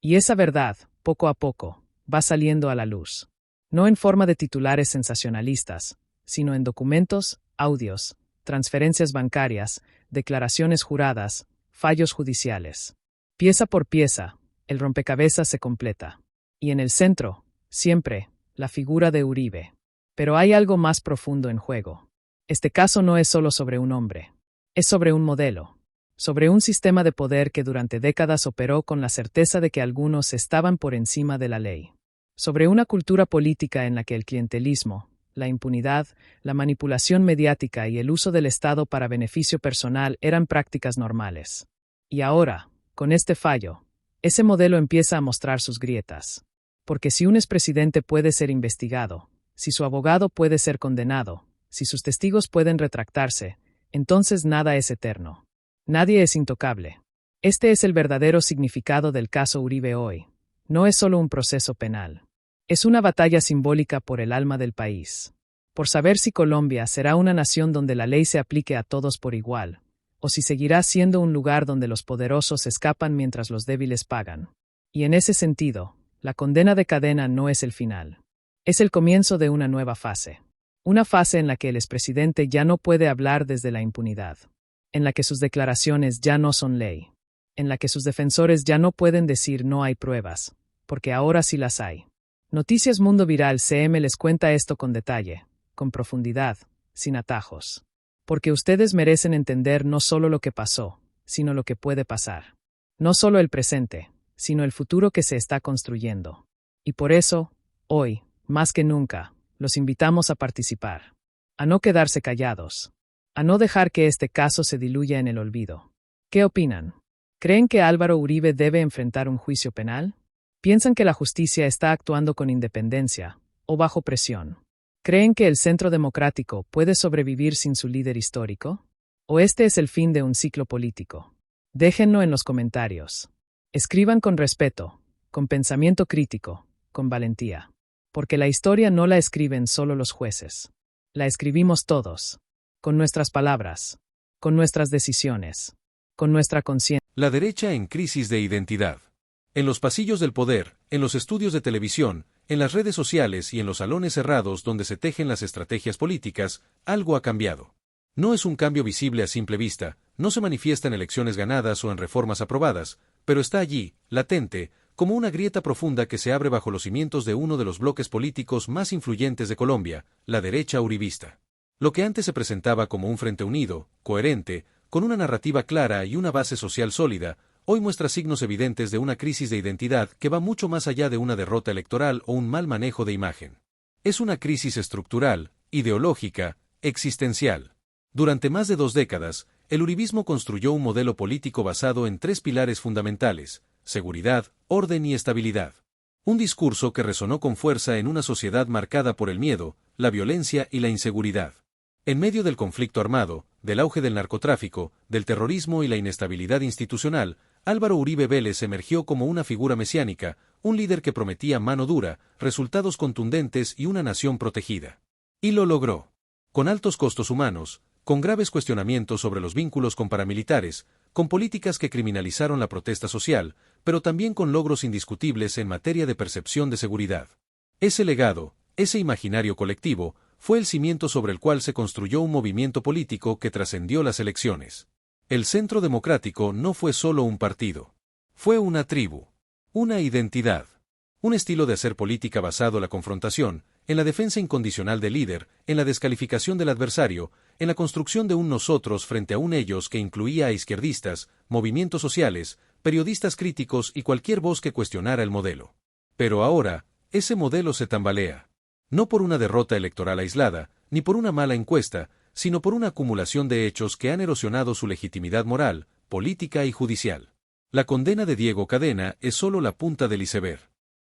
Y esa verdad, poco a poco, va saliendo a la luz. No en forma de titulares sensacionalistas, sino en documentos, audios, transferencias bancarias, declaraciones juradas, fallos judiciales. Pieza por pieza, el rompecabezas se completa. Y en el centro, siempre, la figura de Uribe. Pero hay algo más profundo en juego. Este caso no es solo sobre un hombre. Es sobre un modelo. Sobre un sistema de poder que durante décadas operó con la certeza de que algunos estaban por encima de la ley. Sobre una cultura política en la que el clientelismo, la impunidad, la manipulación mediática y el uso del Estado para beneficio personal eran prácticas normales. Y ahora, con este fallo, ese modelo empieza a mostrar sus grietas. Porque si un expresidente puede ser investigado, si su abogado puede ser condenado, si sus testigos pueden retractarse, entonces nada es eterno. Nadie es intocable. Este es el verdadero significado del caso Uribe hoy. No es solo un proceso penal. Es una batalla simbólica por el alma del país. Por saber si Colombia será una nación donde la ley se aplique a todos por igual, o si seguirá siendo un lugar donde los poderosos escapan mientras los débiles pagan. Y en ese sentido, la condena de cadena no es el final. Es el comienzo de una nueva fase. Una fase en la que el expresidente ya no puede hablar desde la impunidad. En la que sus declaraciones ya no son ley. En la que sus defensores ya no pueden decir no hay pruebas, porque ahora sí las hay. Noticias Mundo Viral CM les cuenta esto con detalle, con profundidad, sin atajos. Porque ustedes merecen entender no solo lo que pasó, sino lo que puede pasar. No solo el presente, sino el futuro que se está construyendo. Y por eso, hoy, más que nunca, los invitamos a participar. A no quedarse callados. A no dejar que este caso se diluya en el olvido. ¿Qué opinan? ¿Creen que Álvaro Uribe debe enfrentar un juicio penal? ¿Piensan que la justicia está actuando con independencia o bajo presión? ¿Creen que el Centro Democrático puede sobrevivir sin su líder histórico? ¿O este es el fin de un ciclo político? Déjenlo en los comentarios. Escriban con respeto, con pensamiento crítico, con valentía. Porque la historia no la escriben solo los jueces. La escribimos todos. Con nuestras palabras. Con nuestras decisiones. Con nuestra conciencia. La derecha en crisis de identidad. En los pasillos del poder, en los estudios de televisión, en las redes sociales y en los salones cerrados donde se tejen las estrategias políticas, algo ha cambiado. No es un cambio visible a simple vista, no se manifiesta en elecciones ganadas o en reformas aprobadas, pero está allí, latente, como una grieta profunda que se abre bajo los cimientos de uno de los bloques políticos más influyentes de Colombia, la derecha uribista. Lo que antes se presentaba como un frente unido, coherente, con una narrativa clara y una base social sólida, hoy muestra signos evidentes de una crisis de identidad que va mucho más allá de una derrota electoral o un mal manejo de imagen. Es una crisis estructural, ideológica, existencial. Durante más de 2 décadas, el uribismo construyó un modelo político basado en tres pilares fundamentales: seguridad, orden y estabilidad. Un discurso que resonó con fuerza en una sociedad marcada por el miedo, la violencia y la inseguridad. En medio del conflicto armado, del auge del narcotráfico, del terrorismo y la inestabilidad institucional, Álvaro Uribe Vélez emergió como una figura mesiánica, un líder que prometía mano dura, resultados contundentes y una nación protegida. Y lo logró. Con altos costos humanos, con graves cuestionamientos sobre los vínculos con paramilitares, con políticas que criminalizaron la protesta social, pero también con logros indiscutibles en materia de percepción de seguridad. Ese legado, ese imaginario colectivo, fue el cimiento sobre el cual se construyó un movimiento político que trascendió las elecciones. El Centro Democrático no fue solo un partido. Fue una tribu, una identidad, un estilo de hacer política basado en la confrontación, en la defensa incondicional del líder, en la descalificación del adversario, en la construcción de un nosotros frente a un ellos que incluía a izquierdistas, movimientos sociales, periodistas críticos y cualquier voz que cuestionara el modelo. Pero ahora, ese modelo se tambalea. No por una derrota electoral aislada, ni por una mala encuesta, sino por una acumulación de hechos que han erosionado su legitimidad moral, política y judicial. La condena de Diego Cadena es solo la punta del iceberg.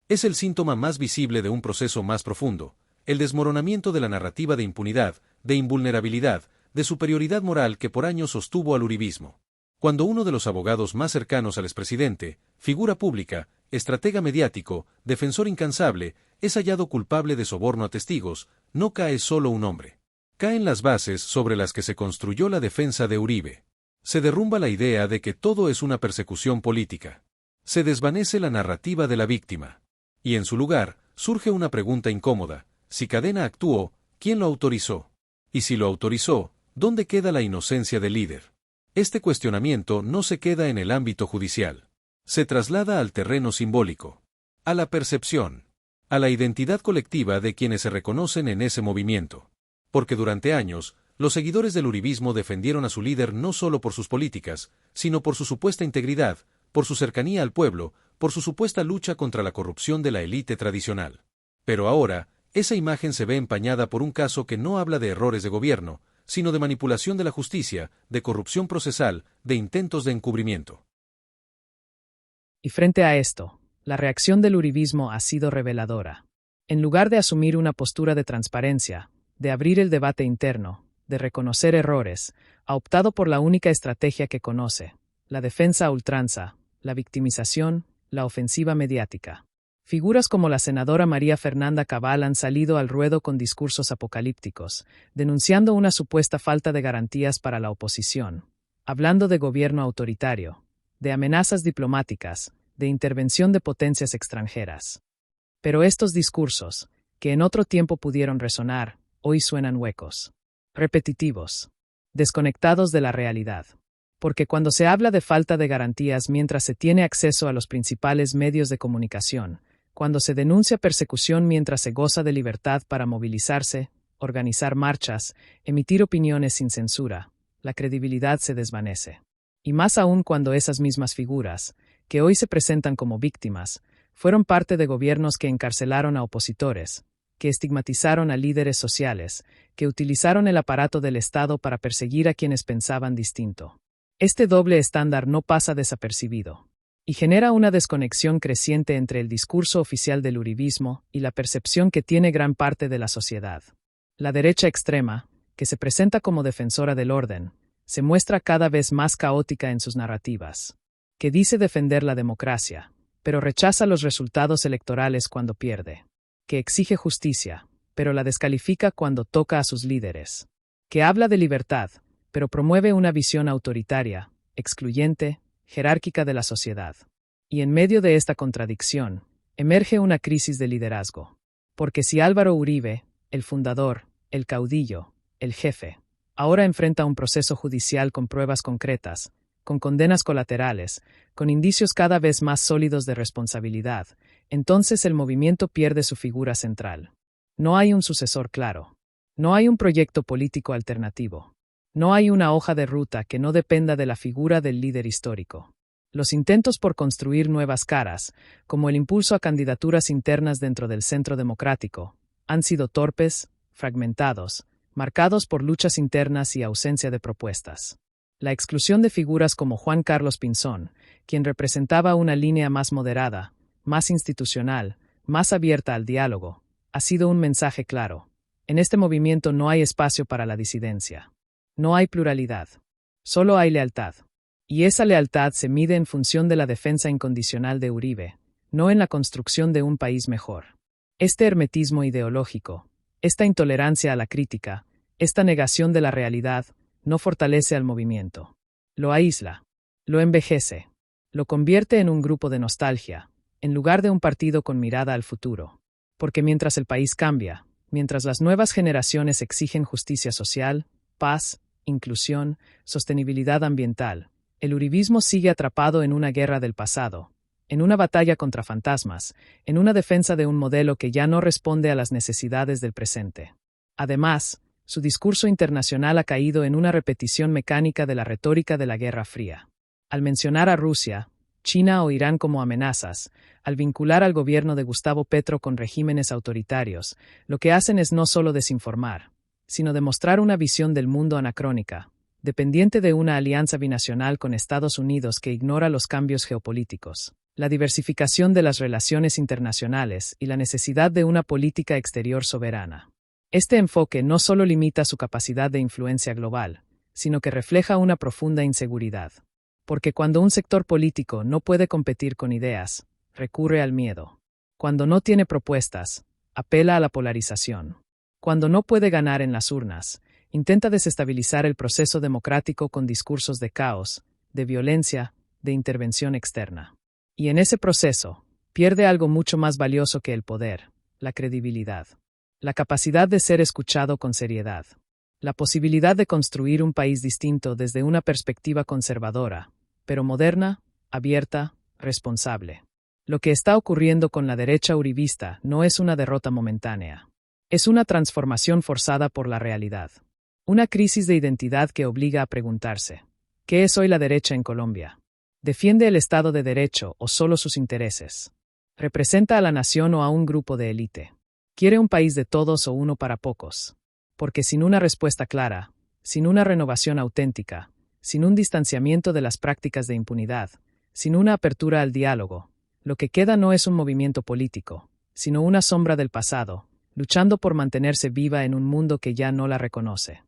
Es el síntoma más visible de un proceso más profundo, el desmoronamiento de la narrativa de impunidad, de invulnerabilidad, de superioridad moral que por años sostuvo al uribismo. Cuando uno de los abogados más cercanos al expresidente, figura pública, estratega mediático, defensor incansable, es hallado culpable de soborno a testigos, no cae solo un hombre. Caen las bases sobre las que se construyó la defensa de Uribe. Se derrumba la idea de que todo es una persecución política. Se desvanece la narrativa de la víctima. Y en su lugar, surge una pregunta incómoda: si Cadena actuó, ¿quién lo autorizó? Y si lo autorizó, ¿dónde queda la inocencia del líder? Este cuestionamiento no se queda en el ámbito judicial. Se traslada al terreno simbólico, a la percepción, a la identidad colectiva de quienes se reconocen en ese movimiento. Porque durante años, los seguidores del uribismo defendieron a su líder no solo por sus políticas, sino por su supuesta integridad, por su cercanía al pueblo, por su supuesta lucha contra la corrupción de la élite tradicional. Pero ahora, esa imagen se ve empañada por un caso que no habla de errores de gobierno, sino de manipulación de la justicia, de corrupción procesal, de intentos de encubrimiento. Y frente a esto, la reacción del uribismo ha sido reveladora. En lugar de asumir una postura de transparencia, de abrir el debate interno, de reconocer errores, ha optado por la única estrategia que conoce: la defensa a ultranza, la victimización, la ofensiva mediática. Figuras como la senadora María Fernanda Cabal han salido al ruedo con discursos apocalípticos, denunciando una supuesta falta de garantías para la oposición, hablando de gobierno autoritario, de amenazas diplomáticas, de intervención de potencias extranjeras. Pero estos discursos, que en otro tiempo pudieron resonar, hoy suenan huecos, repetitivos, desconectados de la realidad. Porque cuando se habla de falta de garantías mientras se tiene acceso a los principales medios de comunicación, cuando se denuncia persecución mientras se goza de libertad para movilizarse, organizar marchas, emitir opiniones sin censura, la credibilidad se desvanece. Y más aún cuando esas mismas figuras, que hoy se presentan como víctimas, fueron parte de gobiernos que encarcelaron a opositores, que estigmatizaron a líderes sociales, que utilizaron el aparato del Estado para perseguir a quienes pensaban distinto. Este doble estándar no pasa desapercibido, y genera una desconexión creciente entre el discurso oficial del uribismo y la percepción que tiene gran parte de la sociedad. La derecha extrema, que se presenta como defensora del orden, se muestra cada vez más caótica en sus narrativas, que dice defender la democracia, pero rechaza los resultados electorales cuando pierde, que exige justicia, pero la descalifica cuando toca a sus líderes, que habla de libertad, pero promueve una visión autoritaria, excluyente, jerárquica de la sociedad. Y en medio de esta contradicción, emerge una crisis de liderazgo. Porque si Álvaro Uribe, el fundador, el caudillo, el jefe, ahora enfrenta un proceso judicial con pruebas concretas, con condenas colaterales, con indicios cada vez más sólidos de responsabilidad, entonces el movimiento pierde su figura central. No hay un sucesor claro. No hay un proyecto político alternativo. No hay una hoja de ruta que no dependa de la figura del líder histórico. Los intentos por construir nuevas caras, como el impulso a candidaturas internas dentro del Centro Democrático, han sido torpes, fragmentados, marcados por luchas internas y ausencia de propuestas. La exclusión de figuras como Juan Carlos Pinzón, quien representaba una línea más moderada, más institucional, más abierta al diálogo, ha sido un mensaje claro. En este movimiento no hay espacio para la disidencia. No hay pluralidad. Solo hay lealtad. Y esa lealtad se mide en función de la defensa incondicional de Uribe, no en la construcción de un país mejor. Este hermetismo ideológico, esta intolerancia a la crítica, esta negación de la realidad, no fortalece al movimiento. Lo aísla. Lo envejece. Lo convierte en un grupo de nostalgia, en lugar de un partido con mirada al futuro. Porque mientras el país cambia, mientras las nuevas generaciones exigen justicia social, paz, inclusión, sostenibilidad ambiental, el uribismo sigue atrapado en una guerra del pasado, en una batalla contra fantasmas, en una defensa de un modelo que ya no responde a las necesidades del presente. Además, su discurso internacional ha caído en una repetición mecánica de la retórica de la Guerra Fría. Al mencionar a Rusia, China o Irán como amenazas, al vincular al gobierno de Gustavo Petro con regímenes autoritarios, lo que hacen es no solo desinformar, sino demostrar una visión del mundo anacrónica, dependiente de una alianza binacional con Estados Unidos que ignora los cambios geopolíticos, la diversificación de las relaciones internacionales y la necesidad de una política exterior soberana. Este enfoque no solo limita su capacidad de influencia global, sino que refleja una profunda inseguridad. Porque cuando un sector político no puede competir con ideas, recurre al miedo. Cuando no tiene propuestas, apela a la polarización. Cuando no puede ganar en las urnas, intenta desestabilizar el proceso democrático con discursos de caos, de violencia, de intervención externa. Y en ese proceso, pierde algo mucho más valioso que el poder, la credibilidad. La capacidad de ser escuchado con seriedad. La posibilidad de construir un país distinto desde una perspectiva conservadora, pero moderna, abierta, responsable. Lo que está ocurriendo con la derecha uribista no es una derrota momentánea. Es una transformación forzada por la realidad. Una crisis de identidad que obliga a preguntarse: ¿qué es hoy la derecha en Colombia? ¿Defiende el Estado de Derecho o solo sus intereses? ¿Representa a la nación o a un grupo de élite? ¿Quiere un país de todos o uno para pocos? Porque sin una respuesta clara, sin una renovación auténtica, sin un distanciamiento de las prácticas de impunidad, sin una apertura al diálogo, lo que queda no es un movimiento político, sino una sombra del pasado, luchando por mantenerse viva en un mundo que ya no la reconoce.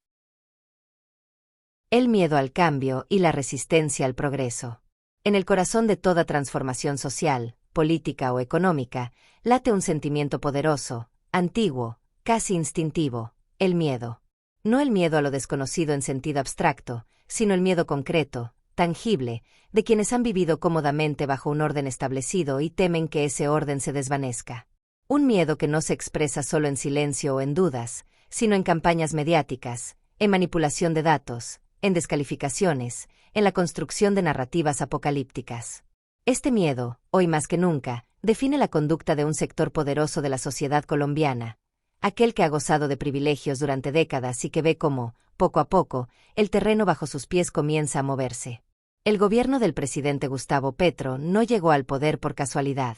El miedo al cambio y la resistencia al progreso. En el corazón de toda transformación social, política o económica, late un sentimiento poderoso, antiguo, casi instintivo: el miedo. No el miedo a lo desconocido en sentido abstracto, sino el miedo concreto, tangible, de quienes han vivido cómodamente bajo un orden establecido y temen que ese orden se desvanezca. Un miedo que no se expresa solo en silencio o en dudas, sino en campañas mediáticas, en manipulación de datos, en descalificaciones, en la construcción de narrativas apocalípticas. Este miedo, hoy más que nunca, define la conducta de un sector poderoso de la sociedad colombiana, aquel que ha gozado de privilegios durante décadas y que ve cómo, poco a poco, el terreno bajo sus pies comienza a moverse. El gobierno del presidente Gustavo Petro no llegó al poder por casualidad.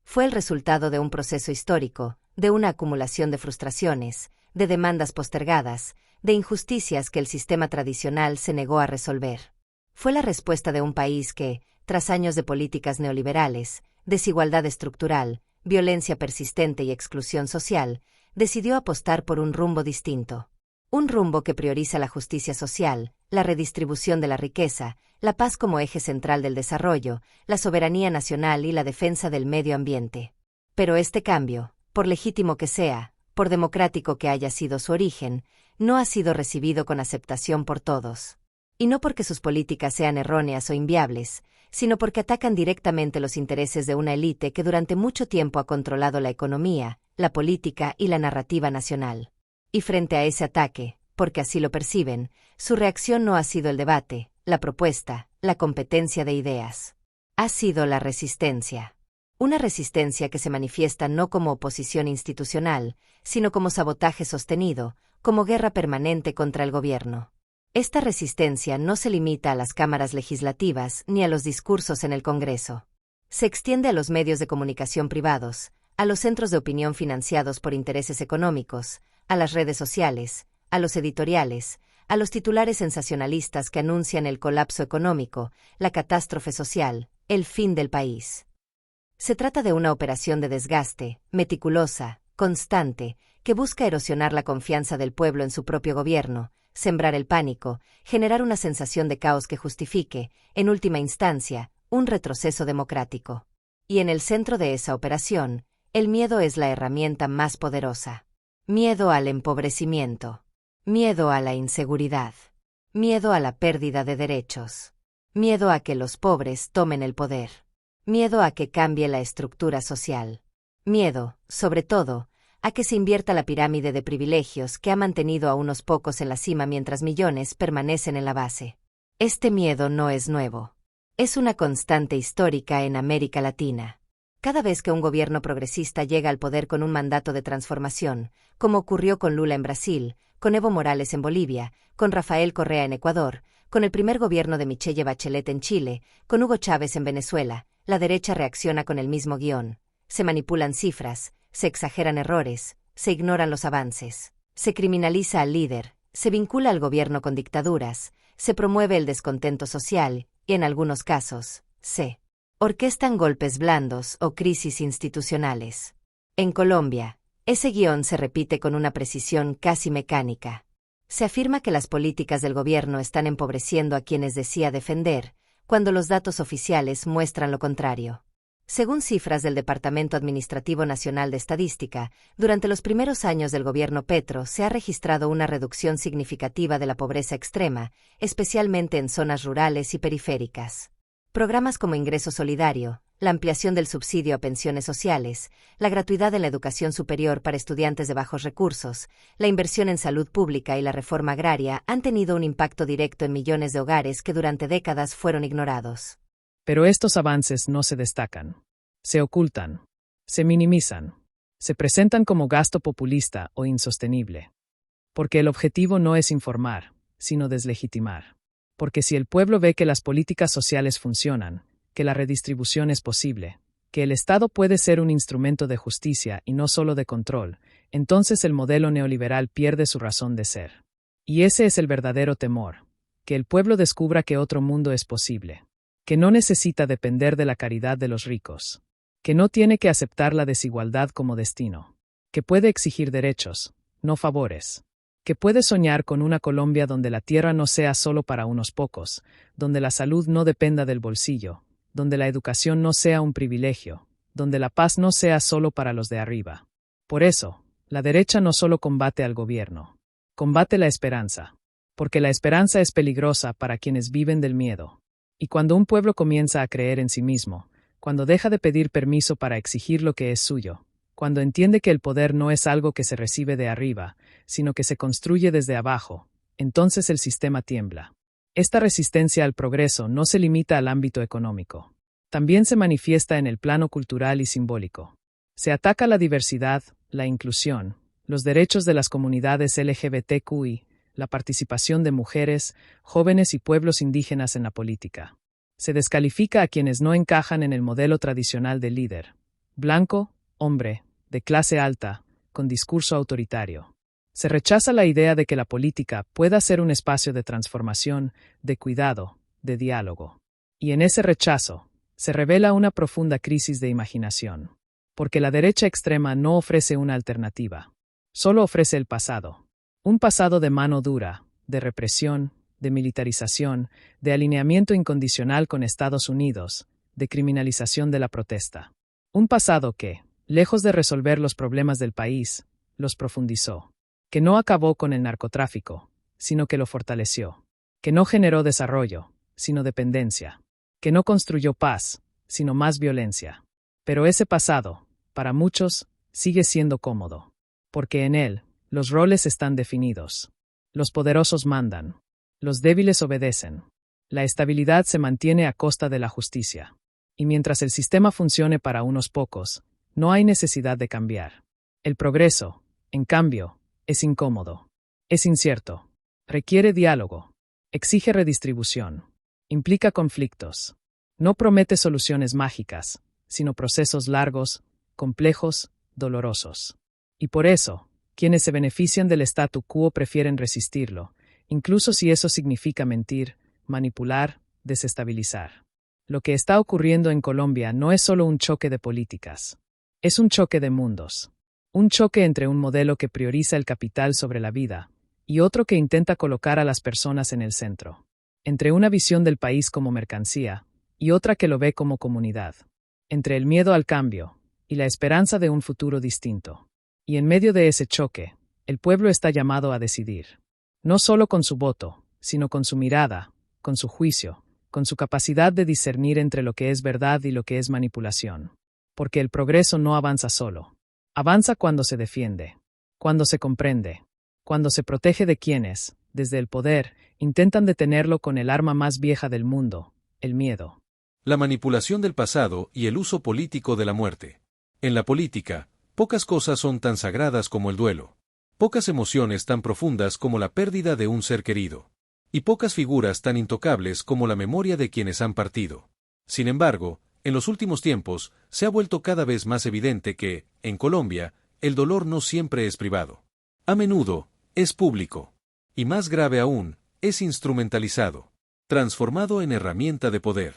Fue el resultado de un proceso histórico, de una acumulación de frustraciones, de demandas postergadas, de injusticias que el sistema tradicional se negó a resolver. Fue la respuesta de un país que, tras años de políticas neoliberales, desigualdad estructural, violencia persistente y exclusión social, decidió apostar por un rumbo distinto. Un rumbo que prioriza la justicia social, la redistribución de la riqueza, la paz como eje central del desarrollo, la soberanía nacional y la defensa del medio ambiente. Pero este cambio, por legítimo que sea, por democrático que haya sido su origen, no ha sido recibido con aceptación por todos. Y no porque sus políticas sean erróneas o inviables, sino porque atacan directamente los intereses de una élite que durante mucho tiempo ha controlado la economía, la política y la narrativa nacional. Y frente a ese ataque, porque así lo perciben, su reacción no ha sido el debate, la propuesta, la competencia de ideas. Ha sido la resistencia. Una resistencia que se manifiesta no como oposición institucional, sino como sabotaje sostenido, como guerra permanente contra el gobierno. Esta resistencia no se limita a las cámaras legislativas ni a los discursos en el Congreso. Se extiende a los medios de comunicación privados, a los centros de opinión financiados por intereses económicos, a las redes sociales, a los editoriales, a los titulares sensacionalistas que anuncian el colapso económico, la catástrofe social, el fin del país. Se trata de una operación de desgaste, meticulosa, constante, que busca erosionar la confianza del pueblo en su propio gobierno, sembrar el pánico, generar una sensación de caos que justifique, en última instancia, un retroceso democrático. Y en el centro de esa operación, el miedo es la herramienta más poderosa. Miedo al empobrecimiento. Miedo a la inseguridad. Miedo a la pérdida de derechos. Miedo a que los pobres tomen el poder. Miedo a que cambie la estructura social. Miedo, sobre todo, a que se invierta la pirámide de privilegios que ha mantenido a unos pocos en la cima mientras millones permanecen en la base. Este miedo no es nuevo. Es una constante histórica en América Latina. Cada vez que un gobierno progresista llega al poder con un mandato de transformación, como ocurrió con Lula en Brasil, con Evo Morales en Bolivia, con Rafael Correa en Ecuador, con el primer gobierno de Michelle Bachelet en Chile, con Hugo Chávez en Venezuela, la derecha reacciona con el mismo guión. Se manipulan cifras, se exageran errores, se ignoran los avances, se criminaliza al líder, se vincula al gobierno con dictaduras, se promueve el descontento social y, en algunos casos, se orquestan golpes blandos o crisis institucionales. En Colombia, ese guión se repite con una precisión casi mecánica. Se afirma que las políticas del gobierno están empobreciendo a quienes decía defender, cuando los datos oficiales muestran lo contrario. Según cifras del Departamento Administrativo Nacional de Estadística, durante los primeros años del gobierno Petro se ha registrado una reducción significativa de la pobreza extrema, especialmente en zonas rurales y periféricas. Programas como Ingreso Solidario, la ampliación del subsidio a pensiones sociales, la gratuidad en la educación superior para estudiantes de bajos recursos, la inversión en salud pública y la reforma agraria han tenido un impacto directo en millones de hogares que durante décadas fueron ignorados. Pero estos avances no se destacan. Se ocultan. Se minimizan. Se presentan como gasto populista o insostenible. Porque el objetivo no es informar, sino deslegitimar. Porque si el pueblo ve que las políticas sociales funcionan, que la redistribución es posible, que el Estado puede ser un instrumento de justicia y no solo de control, entonces el modelo neoliberal pierde su razón de ser. Y ese es el verdadero temor, que el pueblo descubra que otro mundo es posible, que no necesita depender de la caridad de los ricos, que no tiene que aceptar la desigualdad como destino, que puede exigir derechos, no favores, que puede soñar con una Colombia donde la tierra no sea solo para unos pocos, donde la salud no dependa del bolsillo, donde la educación no sea un privilegio, donde la paz no sea solo para los de arriba. Por eso, la derecha no solo combate al gobierno, combate la esperanza, porque la esperanza es peligrosa para quienes viven del miedo. Y cuando un pueblo comienza a creer en sí mismo, cuando deja de pedir permiso para exigir lo que es suyo, cuando entiende que el poder no es algo que se recibe de arriba, sino que se construye desde abajo, entonces el sistema tiembla. Esta resistencia al progreso no se limita al ámbito económico. También se manifiesta en el plano cultural y simbólico. Se ataca la diversidad, la inclusión, los derechos de las comunidades LGBTQI, la participación de mujeres, jóvenes y pueblos indígenas en la política. Se descalifica a quienes no encajan en el modelo tradicional de líder, blanco, hombre, de clase alta, con discurso autoritario. Se rechaza la idea de que la política pueda ser un espacio de transformación, de cuidado, de diálogo. Y en ese rechazo, se revela una profunda crisis de imaginación. Porque la derecha extrema no ofrece una alternativa. Solo ofrece el pasado. Un pasado de mano dura, de represión, de militarización, de alineamiento incondicional con Estados Unidos, de criminalización de la protesta. Un pasado que, lejos de resolver los problemas del país, los profundizó. Que no acabó con el narcotráfico, sino que lo fortaleció. Que no generó desarrollo, sino dependencia. Que no construyó paz, sino más violencia. Pero ese pasado, para muchos, sigue siendo cómodo. Porque en él, los roles están definidos. Los poderosos mandan. Los débiles obedecen. La estabilidad se mantiene a costa de la justicia. Y mientras el sistema funcione para unos pocos, no hay necesidad de cambiar. El progreso, en cambio, es incómodo. Es incierto. Requiere diálogo. Exige redistribución. Implica conflictos. No promete soluciones mágicas, sino procesos largos, complejos, dolorosos. Y por eso, quienes se benefician del statu quo prefieren resistirlo, incluso si eso significa mentir, manipular, desestabilizar. Lo que está ocurriendo en Colombia no es solo un choque de políticas. Es un choque de mundos. Un choque entre un modelo que prioriza el capital sobre la vida y otro que intenta colocar a las personas en el centro. Entre una visión del país como mercancía y otra que lo ve como comunidad. Entre el miedo al cambio y la esperanza de un futuro distinto. Y en medio de ese choque, el pueblo está llamado a decidir. No solo con su voto, sino con su mirada, con su juicio, con su capacidad de discernir entre lo que es verdad y lo que es manipulación. Porque el progreso no avanza solo. Avanza cuando se defiende, cuando se comprende, cuando se protege de quienes, desde el poder, intentan detenerlo con el arma más vieja del mundo, el miedo. La manipulación del pasado y el uso político de la muerte. En la política, pocas cosas son tan sagradas como el duelo. Pocas emociones tan profundas como la pérdida de un ser querido. Y pocas figuras tan intocables como la memoria de quienes han partido. Sin embargo, en los últimos tiempos, se ha vuelto cada vez más evidente que, en Colombia, el dolor no siempre es privado. A menudo, es público. Y más grave aún, es instrumentalizado. Transformado en herramienta de poder.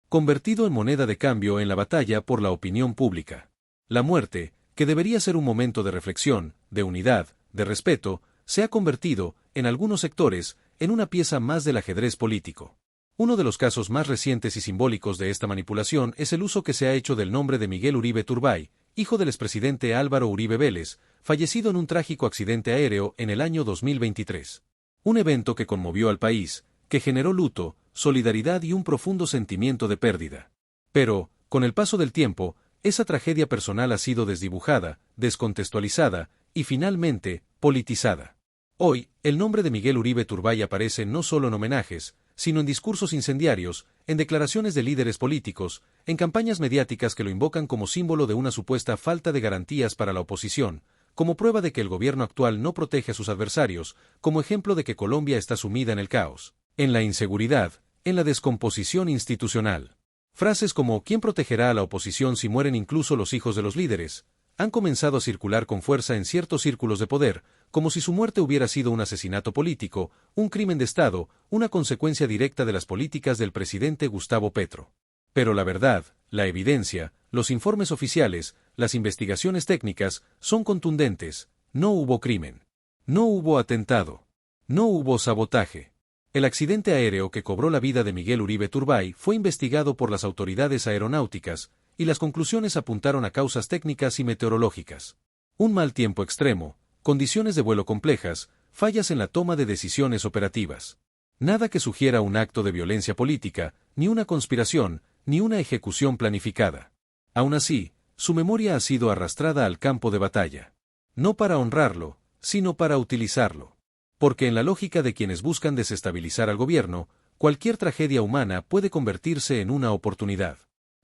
Convertido en moneda de cambio en la batalla por la opinión pública. La muerte, que debería ser un momento de reflexión, de unidad, de respeto, se ha convertido, en algunos sectores, en una pieza más del ajedrez político. Uno de los casos más recientes y simbólicos de esta manipulación es el uso que se ha hecho del nombre de Miguel Uribe Turbay, hijo del expresidente Álvaro Uribe Vélez, fallecido en un trágico accidente aéreo en el año 2023. Un evento que conmovió al país, que generó luto, solidaridad y un profundo sentimiento de pérdida. Pero, con el paso del tiempo, esa tragedia personal ha sido desdibujada, descontextualizada y finalmente, politizada. Hoy, el nombre de Miguel Uribe Turbay aparece no solo en homenajes, sino en discursos incendiarios, en declaraciones de líderes políticos, en campañas mediáticas que lo invocan como símbolo de una supuesta falta de garantías para la oposición, como prueba de que el gobierno actual no protege a sus adversarios, como ejemplo de que Colombia está sumida en el caos, en la inseguridad, en la descomposición institucional. Frases como ¿quién protegerá a la oposición si mueren incluso los hijos de los líderes?, han comenzado a circular con fuerza en ciertos círculos de poder, como si su muerte hubiera sido un asesinato político, un crimen de Estado, una consecuencia directa de las políticas del presidente Gustavo Petro. Pero la verdad, la evidencia, los informes oficiales, las investigaciones técnicas, son contundentes: no hubo crimen. No hubo atentado. No hubo sabotaje. El accidente aéreo que cobró la vida de Miguel Uribe Turbay fue investigado por las autoridades aeronáuticas, y las conclusiones apuntaron a causas técnicas y meteorológicas. Un mal tiempo extremo, condiciones de vuelo complejas, fallas en la toma de decisiones operativas. Nada que sugiera un acto de violencia política, ni una conspiración, ni una ejecución planificada. Aún así, su memoria ha sido arrastrada al campo de batalla. No para honrarlo, sino para utilizarlo. Porque en la lógica de quienes buscan desestabilizar al gobierno, cualquier tragedia humana puede convertirse en una oportunidad.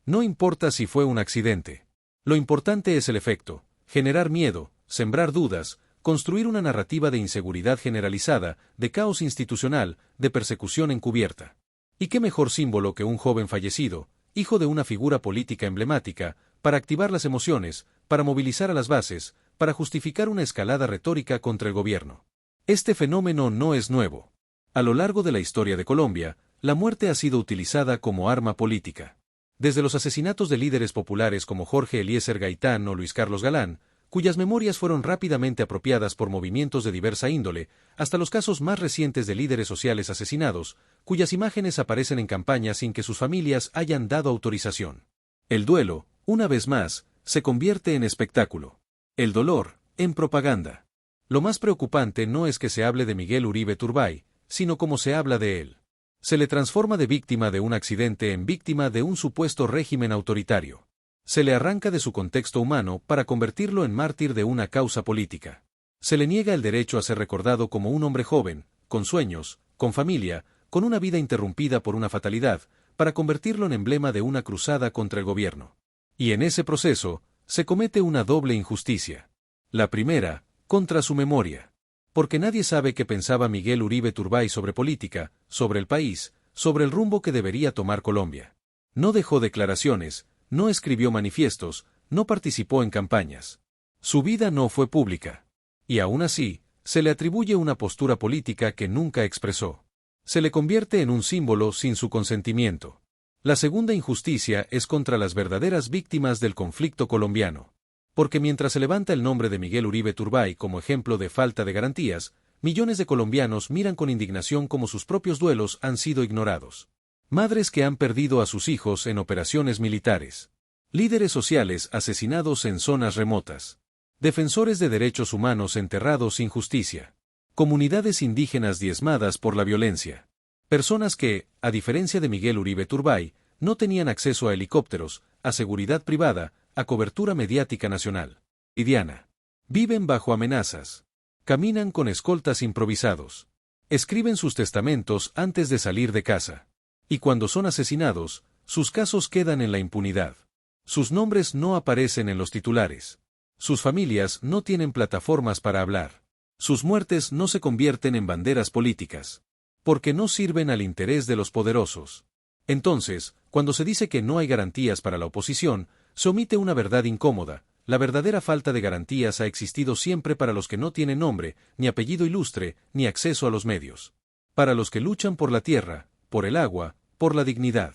No importa si fue un accidente. Lo importante es el efecto: generar miedo, sembrar dudas, construir una narrativa de inseguridad generalizada, de caos institucional, de persecución encubierta. ¿Y qué mejor símbolo que un joven fallecido, hijo de una figura política emblemática, para activar las emociones, para movilizar a las bases, para justificar una escalada retórica contra el gobierno? Este fenómeno no es nuevo. A lo largo de la historia de Colombia, la muerte ha sido utilizada como arma política. Desde los asesinatos de líderes populares como Jorge Eliezer Gaitán o Luis Carlos Galán, cuyas memorias fueron rápidamente apropiadas por movimientos de diversa índole, hasta los casos más recientes de líderes sociales asesinados, cuyas imágenes aparecen en campañas sin que sus familias hayan dado autorización. El duelo, una vez más, se convierte en espectáculo. El dolor, en propaganda. Lo más preocupante no es que se hable de Miguel Uribe Turbay, sino cómo se habla de él. Se le transforma de víctima de un accidente en víctima de un supuesto régimen autoritario. Se le arranca de su contexto humano para convertirlo en mártir de una causa política. Se le niega el derecho a ser recordado como un hombre joven, con sueños, con familia, con una vida interrumpida por una fatalidad, para convertirlo en emblema de una cruzada contra el gobierno. Y en ese proceso, se comete una doble injusticia. La primera, contra su memoria. Porque nadie sabe qué pensaba Miguel Uribe Turbay sobre política, sobre el país, sobre el rumbo que debería tomar Colombia. No dejó declaraciones, no escribió manifiestos, no participó en campañas. Su vida no fue pública. Y aún así, se le atribuye una postura política que nunca expresó. Se le convierte en un símbolo sin su consentimiento. La segunda injusticia es contra las verdaderas víctimas del conflicto colombiano. Porque mientras se levanta el nombre de Miguel Uribe Turbay como ejemplo de falta de garantías, millones de colombianos miran con indignación cómo sus propios duelos han sido ignorados. Madres que han perdido a sus hijos en operaciones militares. Líderes sociales asesinados en zonas remotas. Defensores de derechos humanos enterrados sin justicia. Comunidades indígenas diezmadas por la violencia. Personas que, a diferencia de Miguel Uribe Turbay, no tenían acceso a helicópteros, a seguridad privada, a cobertura mediática nacional. Cotidiana. Viven bajo amenazas. Caminan con escoltas improvisados. Escriben sus testamentos antes de salir de casa. Y cuando son asesinados, sus casos quedan en la impunidad. Sus nombres no aparecen en los titulares. Sus familias no tienen plataformas para hablar. Sus muertes no se convierten en banderas políticas. Porque no sirven al interés de los poderosos. Entonces, cuando se dice que no hay garantías para la oposición, se omite una verdad incómoda. La verdadera falta de garantías ha existido siempre para los que no tienen nombre, ni apellido ilustre, ni acceso a los medios. Para los que luchan por la tierra, por el agua, por la dignidad.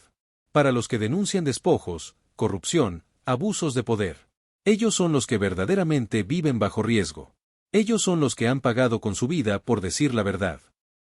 Para los que denuncian despojos, corrupción, abusos de poder. Ellos son los que verdaderamente viven bajo riesgo. Ellos son los que han pagado con su vida por decir la verdad.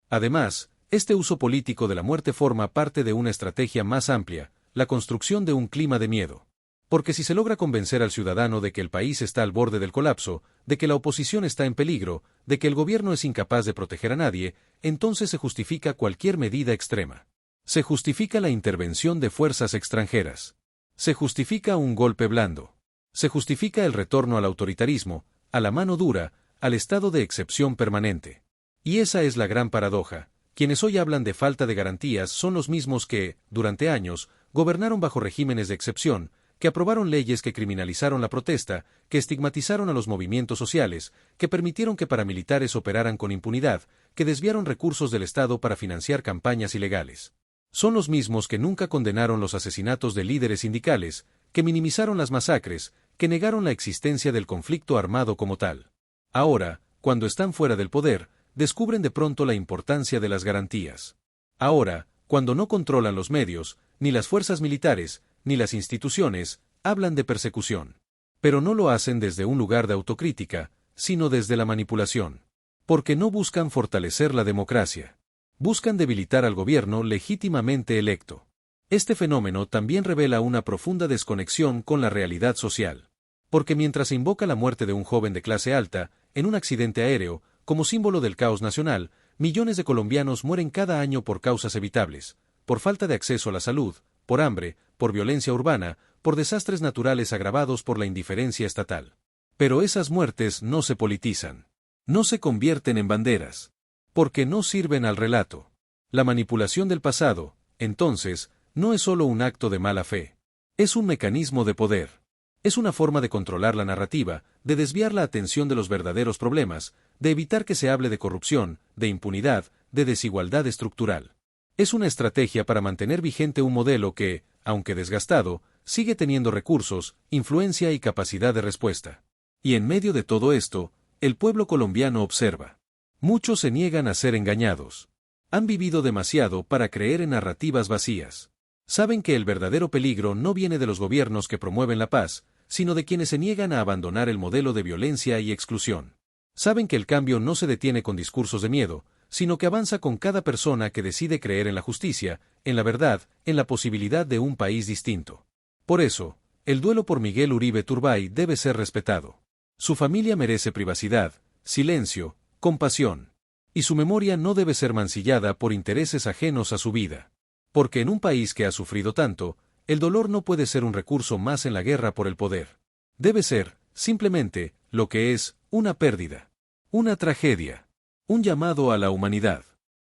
Además, este uso político de la muerte forma parte de una estrategia más amplia, la construcción de un clima de miedo. Porque si se logra convencer al ciudadano de que el país está al borde del colapso, de que la oposición está en peligro, de que el gobierno es incapaz de proteger a nadie, entonces se justifica cualquier medida extrema. Se justifica la intervención de fuerzas extranjeras. Se justifica un golpe blando. Se justifica el retorno al autoritarismo, a la mano dura, al estado de excepción permanente. Y esa es la gran paradoja. Quienes hoy hablan de falta de garantías son los mismos que, durante años, gobernaron bajo regímenes de excepción, que aprobaron leyes que criminalizaron la protesta, que estigmatizaron a los movimientos sociales, que permitieron que paramilitares operaran con impunidad, que desviaron recursos del Estado para financiar campañas ilegales. Son los mismos que nunca condenaron los asesinatos de líderes sindicales, que minimizaron las masacres, que negaron la existencia del conflicto armado como tal. Ahora, cuando están fuera del poder, descubren de pronto la importancia de las garantías. Ahora, cuando no controlan los medios, ni las fuerzas militares, ni las instituciones, hablan de persecución. Pero no lo hacen desde un lugar de autocrítica, sino desde la manipulación. Porque no buscan fortalecer la democracia. Buscan debilitar al gobierno legítimamente electo. Este fenómeno también revela una profunda desconexión con la realidad social. Porque mientras se invoca la muerte de un joven de clase alta, en un accidente aéreo, como símbolo del caos nacional, millones de colombianos mueren cada año por causas evitables, por falta de acceso a la salud, por hambre, por violencia urbana, por desastres naturales agravados por la indiferencia estatal. Pero esas muertes no se politizan. No se convierten en banderas. Porque no sirven al relato. La manipulación del pasado, entonces, no es solo un acto de mala fe. Es un mecanismo de poder. Es una forma de controlar la narrativa, de desviar la atención de los verdaderos problemas, de evitar que se hable de corrupción, de impunidad, de desigualdad estructural. Es una estrategia para mantener vigente un modelo que, aunque desgastado, sigue teniendo recursos, influencia y capacidad de respuesta. Y en medio de todo esto, el pueblo colombiano observa. Muchos se niegan a ser engañados. Han vivido demasiado para creer en narrativas vacías. Saben que el verdadero peligro no viene de los gobiernos que promueven la paz, sino de quienes se niegan a abandonar el modelo de violencia y exclusión. Saben que el cambio no se detiene con discursos de miedo, sino que avanza con cada persona que decide creer en la justicia, en la verdad, en la posibilidad de un país distinto. Por eso, el duelo por Miguel Uribe Turbay debe ser respetado. Su familia merece privacidad, silencio, compasión. Y su memoria no debe ser mancillada por intereses ajenos a su vida. Porque en un país que ha sufrido tanto, el dolor no puede ser un recurso más en la guerra por el poder. Debe ser, simplemente, lo que es, una pérdida. Una tragedia. Un llamado a la humanidad.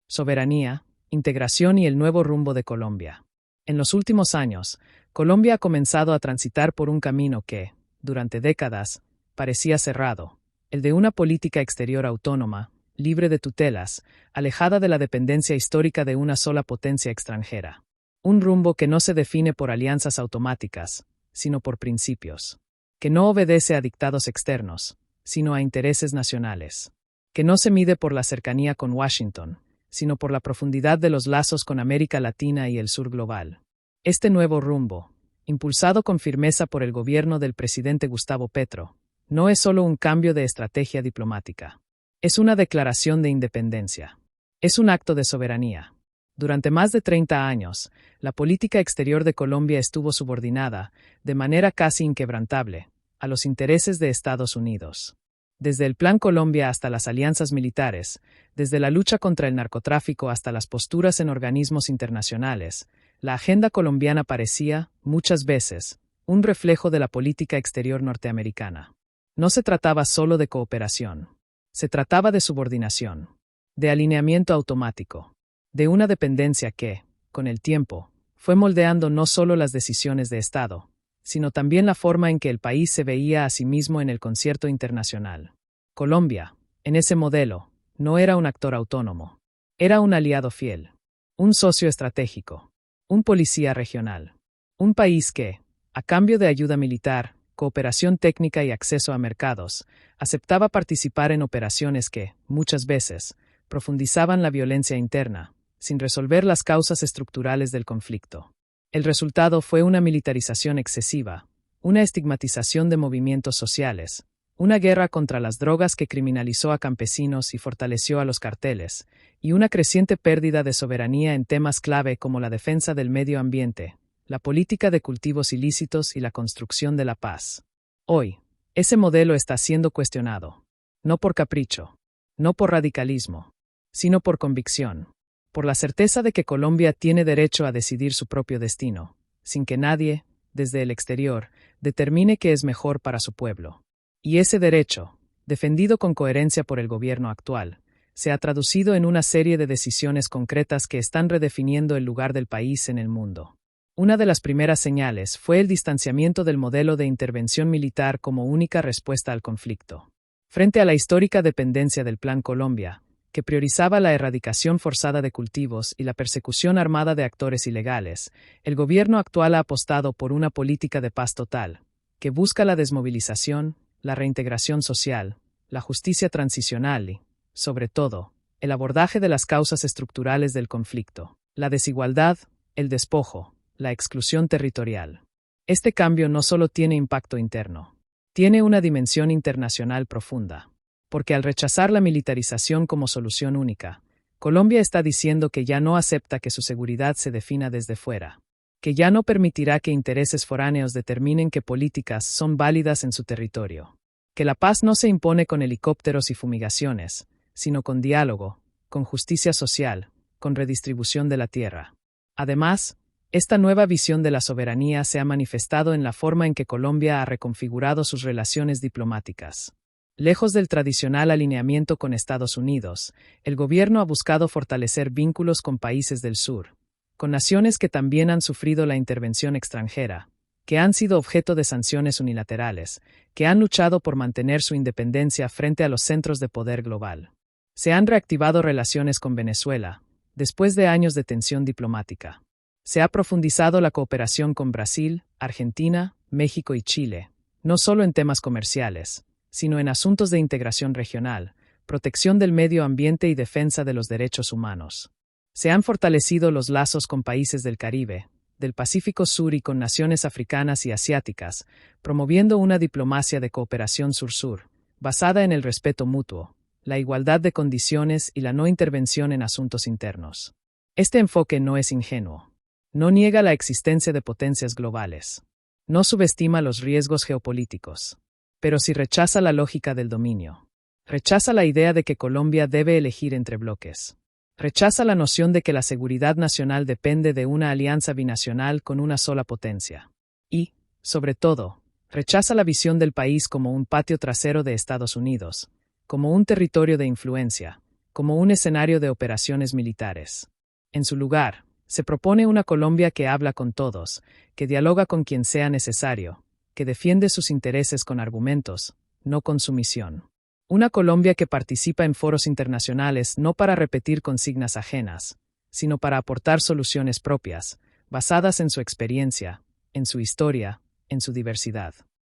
Soberanía, integración y el nuevo rumbo de Colombia. En los últimos años, Colombia ha comenzado a transitar por un camino que, durante décadas, parecía cerrado, el de una política exterior autónoma, libre de tutelas, alejada de la dependencia histórica de una sola potencia extranjera. Un rumbo que no se define por alianzas automáticas, sino por principios. Que no obedece a dictados externos, sino a intereses nacionales. que no se mide por la cercanía con Washington, sino por la profundidad de los lazos con América Latina y el sur global. Este nuevo rumbo, impulsado con firmeza por el gobierno del presidente Gustavo Petro, no es solo un cambio de estrategia diplomática. Es una declaración de independencia. Es un acto de soberanía. Durante más de 30 años, la política exterior de Colombia estuvo subordinada, de manera casi inquebrantable, a los intereses de Estados Unidos. Desde el Plan Colombia hasta las alianzas militares, desde la lucha contra el narcotráfico hasta las posturas en organismos internacionales, la agenda colombiana parecía, muchas veces, un reflejo de la política exterior norteamericana. No se trataba solo de cooperación. Se trataba de subordinación, de alineamiento automático, de una dependencia que, con el tiempo, fue moldeando no solo las decisiones de Estado, sino también la forma en que el país se veía a sí mismo en el concierto internacional. Colombia, en ese modelo, no era un actor autónomo. Era un aliado fiel, un socio estratégico, un policía regional. Un país que, a cambio de ayuda militar, cooperación técnica y acceso a mercados, aceptaba participar en operaciones que, muchas veces, profundizaban la violencia interna, sin resolver las causas estructurales del conflicto. El resultado fue una militarización excesiva, una estigmatización de movimientos sociales, una guerra contra las drogas que criminalizó a campesinos y fortaleció a los carteles, y una creciente pérdida de soberanía en temas clave como la defensa del medio ambiente, la política de cultivos ilícitos y la construcción de la paz. Hoy, ese modelo está siendo cuestionado, no por capricho, no por radicalismo, sino por convicción, por la certeza de que Colombia tiene derecho a decidir su propio destino, sin que nadie, desde el exterior, determine qué es mejor para su pueblo. Y ese derecho, defendido con coherencia por el gobierno actual, se ha traducido en una serie de decisiones concretas que están redefiniendo el lugar del país en el mundo. Una de las primeras señales fue el distanciamiento del modelo de intervención militar como única respuesta al conflicto. Frente a la histórica dependencia del Plan Colombia, que priorizaba la erradicación forzada de cultivos y la persecución armada de actores ilegales, el gobierno actual ha apostado por una política de paz total, que busca la desmovilización, la reintegración social, la justicia transicional y, sobre todo, el abordaje de las causas estructurales del conflicto, la desigualdad, el despojo, la exclusión territorial. Este cambio no solo tiene impacto interno, tiene una dimensión internacional profunda. Porque al rechazar la militarización como solución única, Colombia está diciendo que ya no acepta que su seguridad se defina desde fuera, que ya no permitirá que intereses foráneos determinen qué políticas son válidas en su territorio, que la paz no se impone con helicópteros y fumigaciones, sino con diálogo, con justicia social, con redistribución de la tierra. Además, esta nueva visión de la soberanía se ha manifestado en la forma en que Colombia ha reconfigurado sus relaciones diplomáticas. Lejos del tradicional alineamiento con Estados Unidos, el gobierno ha buscado fortalecer vínculos con países del sur, con naciones que también han sufrido la intervención extranjera, que han sido objeto de sanciones unilaterales, que han luchado por mantener su independencia frente a los centros de poder global. Se han reactivado relaciones con Venezuela, después de años de tensión diplomática. Se ha profundizado la cooperación con Brasil, Argentina, México y Chile, no solo en temas comerciales, sino en asuntos de integración regional, protección del medio ambiente y defensa de los derechos humanos. Se han fortalecido los lazos con países del Caribe, del Pacífico Sur y con naciones africanas y asiáticas, promoviendo una diplomacia de cooperación sur-sur, basada en el respeto mutuo, la igualdad de condiciones y la no intervención en asuntos internos. Este enfoque no es ingenuo. No niega la existencia de potencias globales. No subestima los riesgos geopolíticos. Pero sí rechaza la lógica del dominio. Rechaza la idea de que Colombia debe elegir entre bloques. Rechaza la noción de que la seguridad nacional depende de una alianza binacional con una sola potencia. Y, sobre todo, rechaza la visión del país como un patio trasero de Estados Unidos, como un territorio de influencia, como un escenario de operaciones militares. En su lugar, se propone una Colombia que habla con todos, que dialoga con quien sea necesario, que defiende sus intereses con argumentos, no con sumisión. Una Colombia que participa en foros internacionales no para repetir consignas ajenas, sino para aportar soluciones propias, basadas en su experiencia, en su historia, en su diversidad.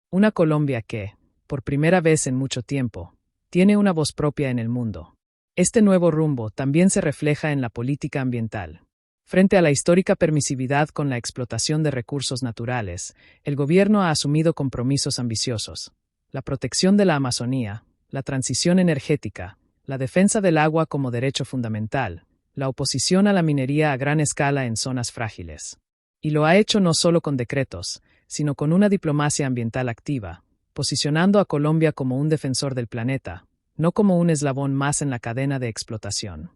Una Colombia que, por primera vez en mucho tiempo, Tiene una voz propia en el mundo. Este nuevo rumbo también se refleja en la política ambiental. Frente a la histórica permisividad con la explotación de recursos naturales, el gobierno ha asumido compromisos ambiciosos. La protección de la Amazonía, la transición energética, la defensa del agua como derecho fundamental, la oposición a la minería a gran escala en zonas frágiles. Y lo ha hecho no solo con decretos, sino con una diplomacia ambiental activa, posicionando a Colombia como un defensor del planeta, no como un eslabón más en la cadena de explotación.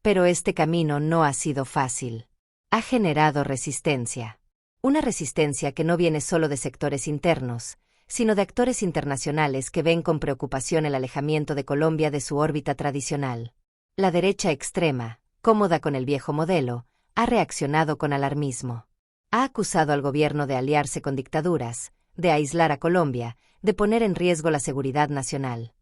Pero este camino no ha sido fácil. Ha generado resistencia. Una resistencia que no viene solo de sectores internos, sino de actores internacionales que ven con preocupación el alejamiento de Colombia de su órbita tradicional. La derecha extrema, cómoda con el viejo modelo, ha reaccionado con alarmismo. Ha acusado al gobierno de aliarse con dictaduras, de aislar a Colombia, de poner en riesgo la seguridad nacional.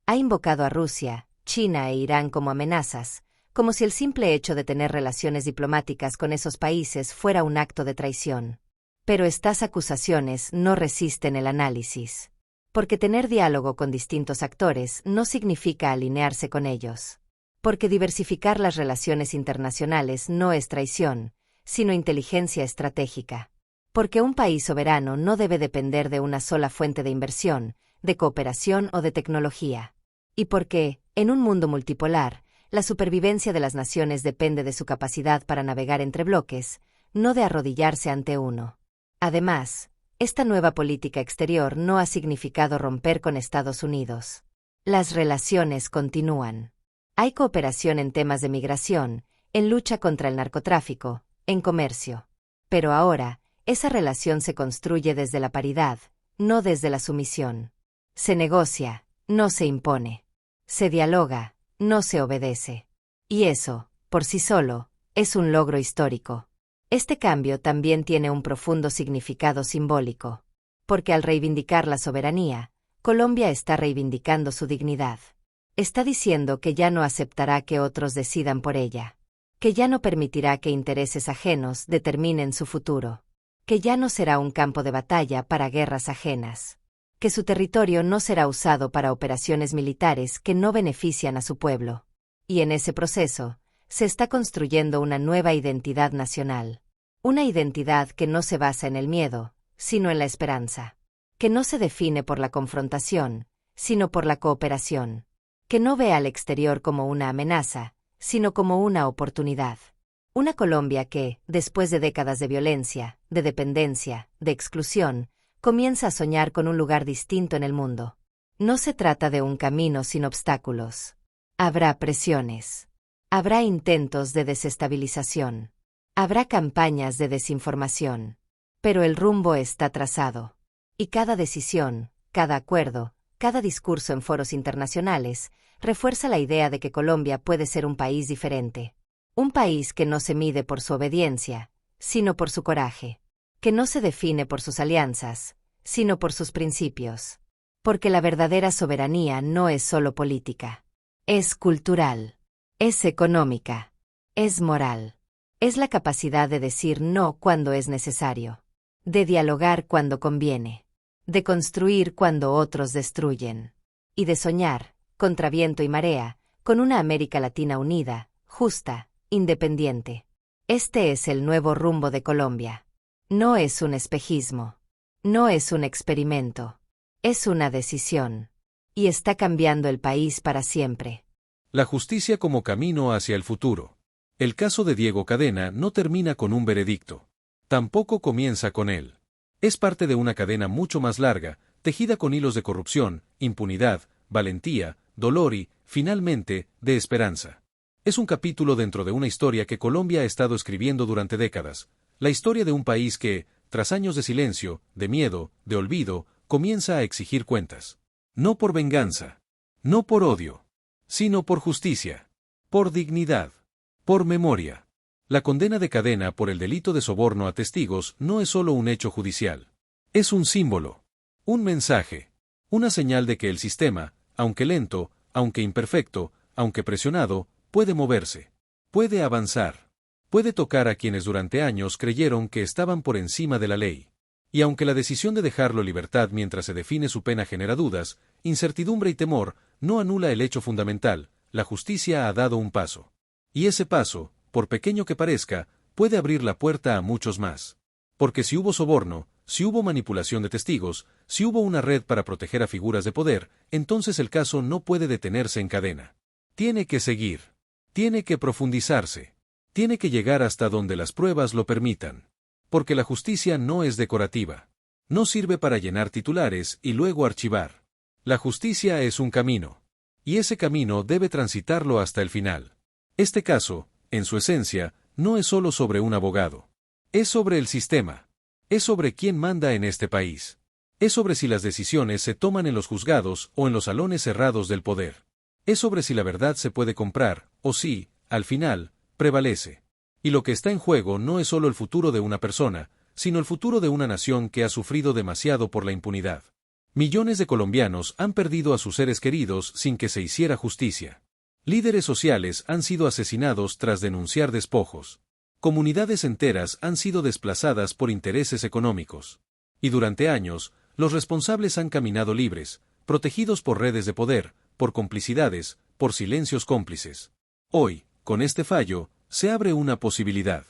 Ha invocado a Rusia, China e Irán como amenazas, como si el simple hecho de tener relaciones diplomáticas con esos países fuera un acto de traición. Pero estas acusaciones no resisten el análisis. Porque tener diálogo con distintos actores no significa alinearse con ellos. Porque diversificar las relaciones internacionales no es traición, sino inteligencia estratégica. Porque un país soberano no debe depender de una sola fuente de inversión, de cooperación o de tecnología. Y porque, en un mundo multipolar, la supervivencia de las naciones depende de su capacidad para navegar entre bloques, no de arrodillarse ante uno. Además, esta nueva política exterior no ha significado romper con Estados Unidos. Las relaciones continúan. Hay cooperación en temas de migración, en lucha contra el narcotráfico, en comercio. Pero ahora, esa relación se construye desde la paridad, no desde la sumisión. Se negocia, no se impone. Se dialoga, no se obedece. Y eso, por sí solo, es un logro histórico. Este cambio también tiene un profundo significado simbólico. Porque al reivindicar la soberanía, Colombia está reivindicando su dignidad. Está diciendo que ya no aceptará que otros decidan por ella. Que ya no permitirá que intereses ajenos determinen su futuro. Que ya no será un campo de batalla para guerras ajenas. Que su territorio no será usado para operaciones militares que no benefician a su pueblo. Y en ese proceso, se está construyendo una nueva identidad nacional. Una identidad que no se basa en el miedo, sino en la esperanza. Que no se define por la confrontación, sino por la cooperación. Que no ve al exterior como una amenaza, sino como una oportunidad. Una Colombia que, después de décadas de violencia, de dependencia, de exclusión, comienza a soñar con un lugar distinto en el mundo. No se trata de un camino sin obstáculos. Habrá presiones. Habrá intentos de desestabilización. Habrá campañas de desinformación. Pero el rumbo está trazado. Y cada decisión, cada acuerdo, cada discurso en foros internacionales, refuerza la idea de que Colombia puede ser un país diferente. Un país que no se mide por su obediencia, sino por su coraje. Que no se define por sus alianzas, sino por sus principios. Porque la verdadera soberanía no es solo política. Es cultural. Es económica. Es moral. Es la capacidad de decir no cuando es necesario. De dialogar cuando conviene. De construir cuando otros destruyen. Y de soñar, contra viento y marea, con una América Latina unida, justa, independiente. Este es el nuevo rumbo de Colombia. No es un espejismo. No es un experimento. Es una decisión. Y está cambiando el país para siempre. La justicia como camino hacia el futuro. El caso de Diego Cadena no termina con un veredicto. Tampoco comienza con él. Es parte de una cadena mucho más larga, tejida con hilos de corrupción, impunidad, valentía, dolor y, finalmente, de esperanza. Es un capítulo dentro de una historia que Colombia ha estado escribiendo durante décadas. La historia de un país que, tras años de silencio, de miedo, de olvido, comienza a exigir cuentas. No por venganza. No por odio. Sino por justicia. Por dignidad. Por memoria. La condena de Cadena por el delito de soborno a testigos no es solo un hecho judicial. Es un símbolo. Un mensaje. Una señal de que el sistema, aunque lento, aunque imperfecto, aunque presionado, puede moverse. Puede avanzar. Puede tocar a quienes durante años creyeron que estaban por encima de la ley. Y aunque la decisión de dejarlo libertad mientras se define su pena genera dudas, incertidumbre y temor, no anula el hecho fundamental: la justicia ha dado un paso. Y ese paso, por pequeño que parezca, puede abrir la puerta a muchos más. Porque si hubo soborno, si hubo manipulación de testigos, si hubo una red para proteger a figuras de poder, entonces el caso no puede detenerse en cadena. Tiene que seguir. Tiene que profundizarse. Tiene que llegar hasta donde las pruebas lo permitan. Porque la justicia no es decorativa. No sirve para llenar titulares y luego archivar. La justicia es un camino. Y ese camino debe transitarlo hasta el final. Este caso, en su esencia, no es solo sobre un abogado. Es sobre el sistema. Es sobre quién manda en este país. Es sobre si las decisiones se toman en los juzgados o en los salones cerrados del poder. Es sobre si la verdad se puede comprar, o si, al final, prevalece. Y lo que está en juego no es solo el futuro de una persona, sino el futuro de una nación que ha sufrido demasiado por la impunidad. Millones de colombianos han perdido a sus seres queridos sin que se hiciera justicia. Líderes sociales han sido asesinados tras denunciar despojos. Comunidades enteras han sido desplazadas por intereses económicos. Y durante años, los responsables han caminado libres, protegidos por redes de poder, por complicidades, por silencios cómplices. Hoy, con este fallo, se abre una posibilidad.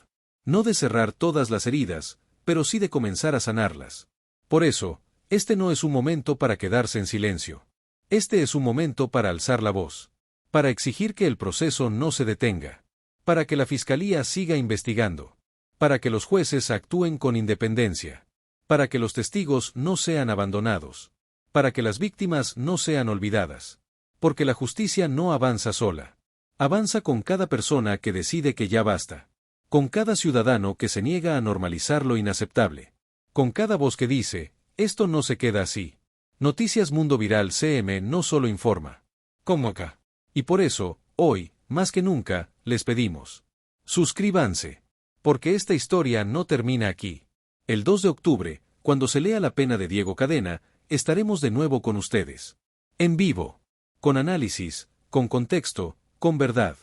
No de cerrar todas las heridas, pero sí de comenzar a sanarlas. Por eso, este no es un momento para quedarse en silencio. Este es un momento para alzar la voz. Para exigir que el proceso no se detenga. Para que la Fiscalía siga investigando. Para que los jueces actúen con independencia. Para que los testigos no sean abandonados. Para que las víctimas no sean olvidadas. Porque la justicia no avanza sola. Avanza con cada persona que decide que ya basta. Con cada ciudadano que se niega a normalizar lo inaceptable. Con cada voz que dice: esto no se queda así. Noticias Mundo Viral CM no solo informa. Como acá. Y por eso, hoy, más que nunca, les pedimos: suscríbanse. Porque esta historia no termina aquí. El 2 de octubre, cuando se lea la pena de Diego Cadena, estaremos de nuevo con ustedes. En vivo. Con análisis, con contexto, con verdad.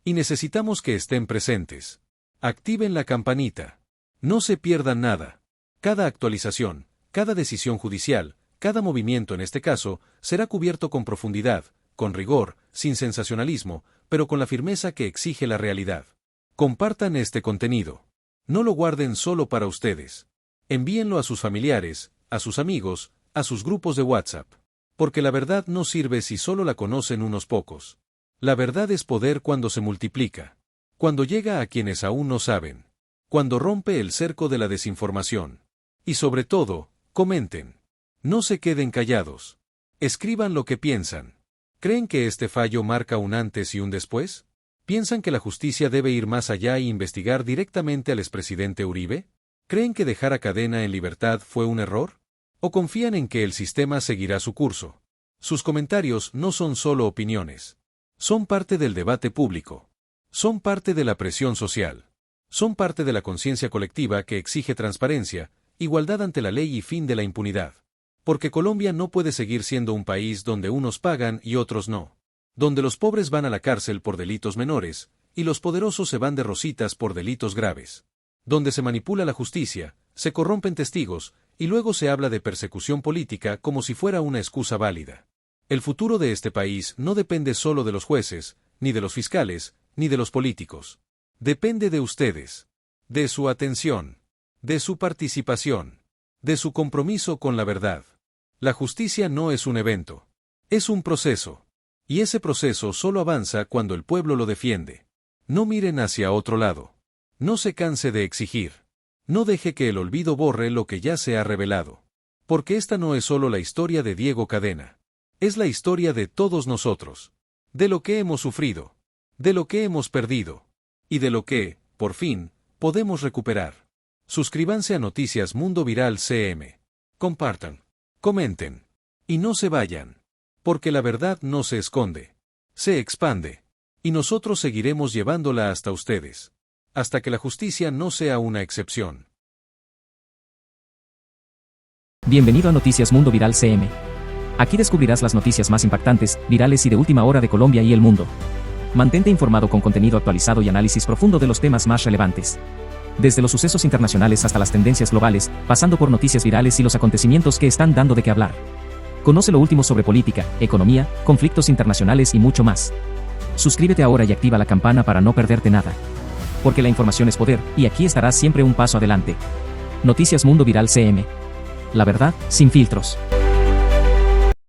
Y necesitamos que estén presentes. Activen la campanita. No se pierdan nada. Cada actualización, cada decisión judicial, cada movimiento en este caso, será cubierto con profundidad, con rigor, sin sensacionalismo, pero con la firmeza que exige la realidad. Compartan este contenido. No lo guarden solo para ustedes. Envíenlo a sus familiares, a sus amigos, a sus grupos de WhatsApp. Porque la verdad no sirve si solo la conocen unos pocos. La verdad es poder cuando se multiplica. Cuando llega a quienes aún no saben. Cuando rompe el cerco de la desinformación. Y sobre todo, comenten. No se queden callados. Escriban lo que piensan. ¿Creen que este fallo marca un antes y un después? ¿Piensan que la justicia debe ir más allá e investigar directamente al expresidente Uribe? ¿Creen que dejar a Cadena en libertad fue un error? ¿O confían en que el sistema seguirá su curso? Sus comentarios no son solo opiniones. Son parte del debate público. Son parte de la presión social. Son parte de la conciencia colectiva que exige transparencia, igualdad ante la ley y fin de la impunidad. Porque Colombia no puede seguir siendo un país donde unos pagan y otros no. Donde los pobres van a la cárcel por delitos menores, y los poderosos se van de rositas por delitos graves. Donde se manipula la justicia, se corrompen testigos, y luego se habla de persecución política como si fuera una excusa válida. El futuro de este país no depende solo de los jueces, ni de los fiscales, ni de los políticos. Depende de ustedes. De su atención. De su participación. De su compromiso con la verdad. La justicia no es un evento. Es un proceso. Y ese proceso solo avanza cuando el pueblo lo defiende. No miren hacia otro lado. No se canse de exigir. No deje que el olvido borre lo que ya se ha revelado. Porque esta no es solo la historia de Diego Cadena. Es la historia de todos nosotros. De lo que hemos sufrido. De lo que hemos perdido. Y de lo que, por fin, podemos recuperar. Suscríbanse a Noticias Mundo Viral CM. Compartan. Comenten. Y no se vayan. Porque la verdad no se esconde. Se expande. Y nosotros seguiremos llevándola hasta ustedes. Hasta que la justicia no sea una excepción. Bienvenido a Noticias Mundo Viral CM. Aquí descubrirás las noticias más impactantes, virales y de última hora de Colombia y el mundo. Mantente informado con contenido actualizado y análisis profundo de los temas más relevantes. Desde los sucesos internacionales hasta las tendencias globales, pasando por noticias virales y los acontecimientos que están dando de qué hablar. Conoce lo último sobre política, economía, conflictos internacionales y mucho más. Suscríbete ahora y activa la campana para no perderte nada. Porque la información es poder, y aquí estarás siempre un paso adelante. Noticias Mundo Viral CM. La verdad, sin filtros.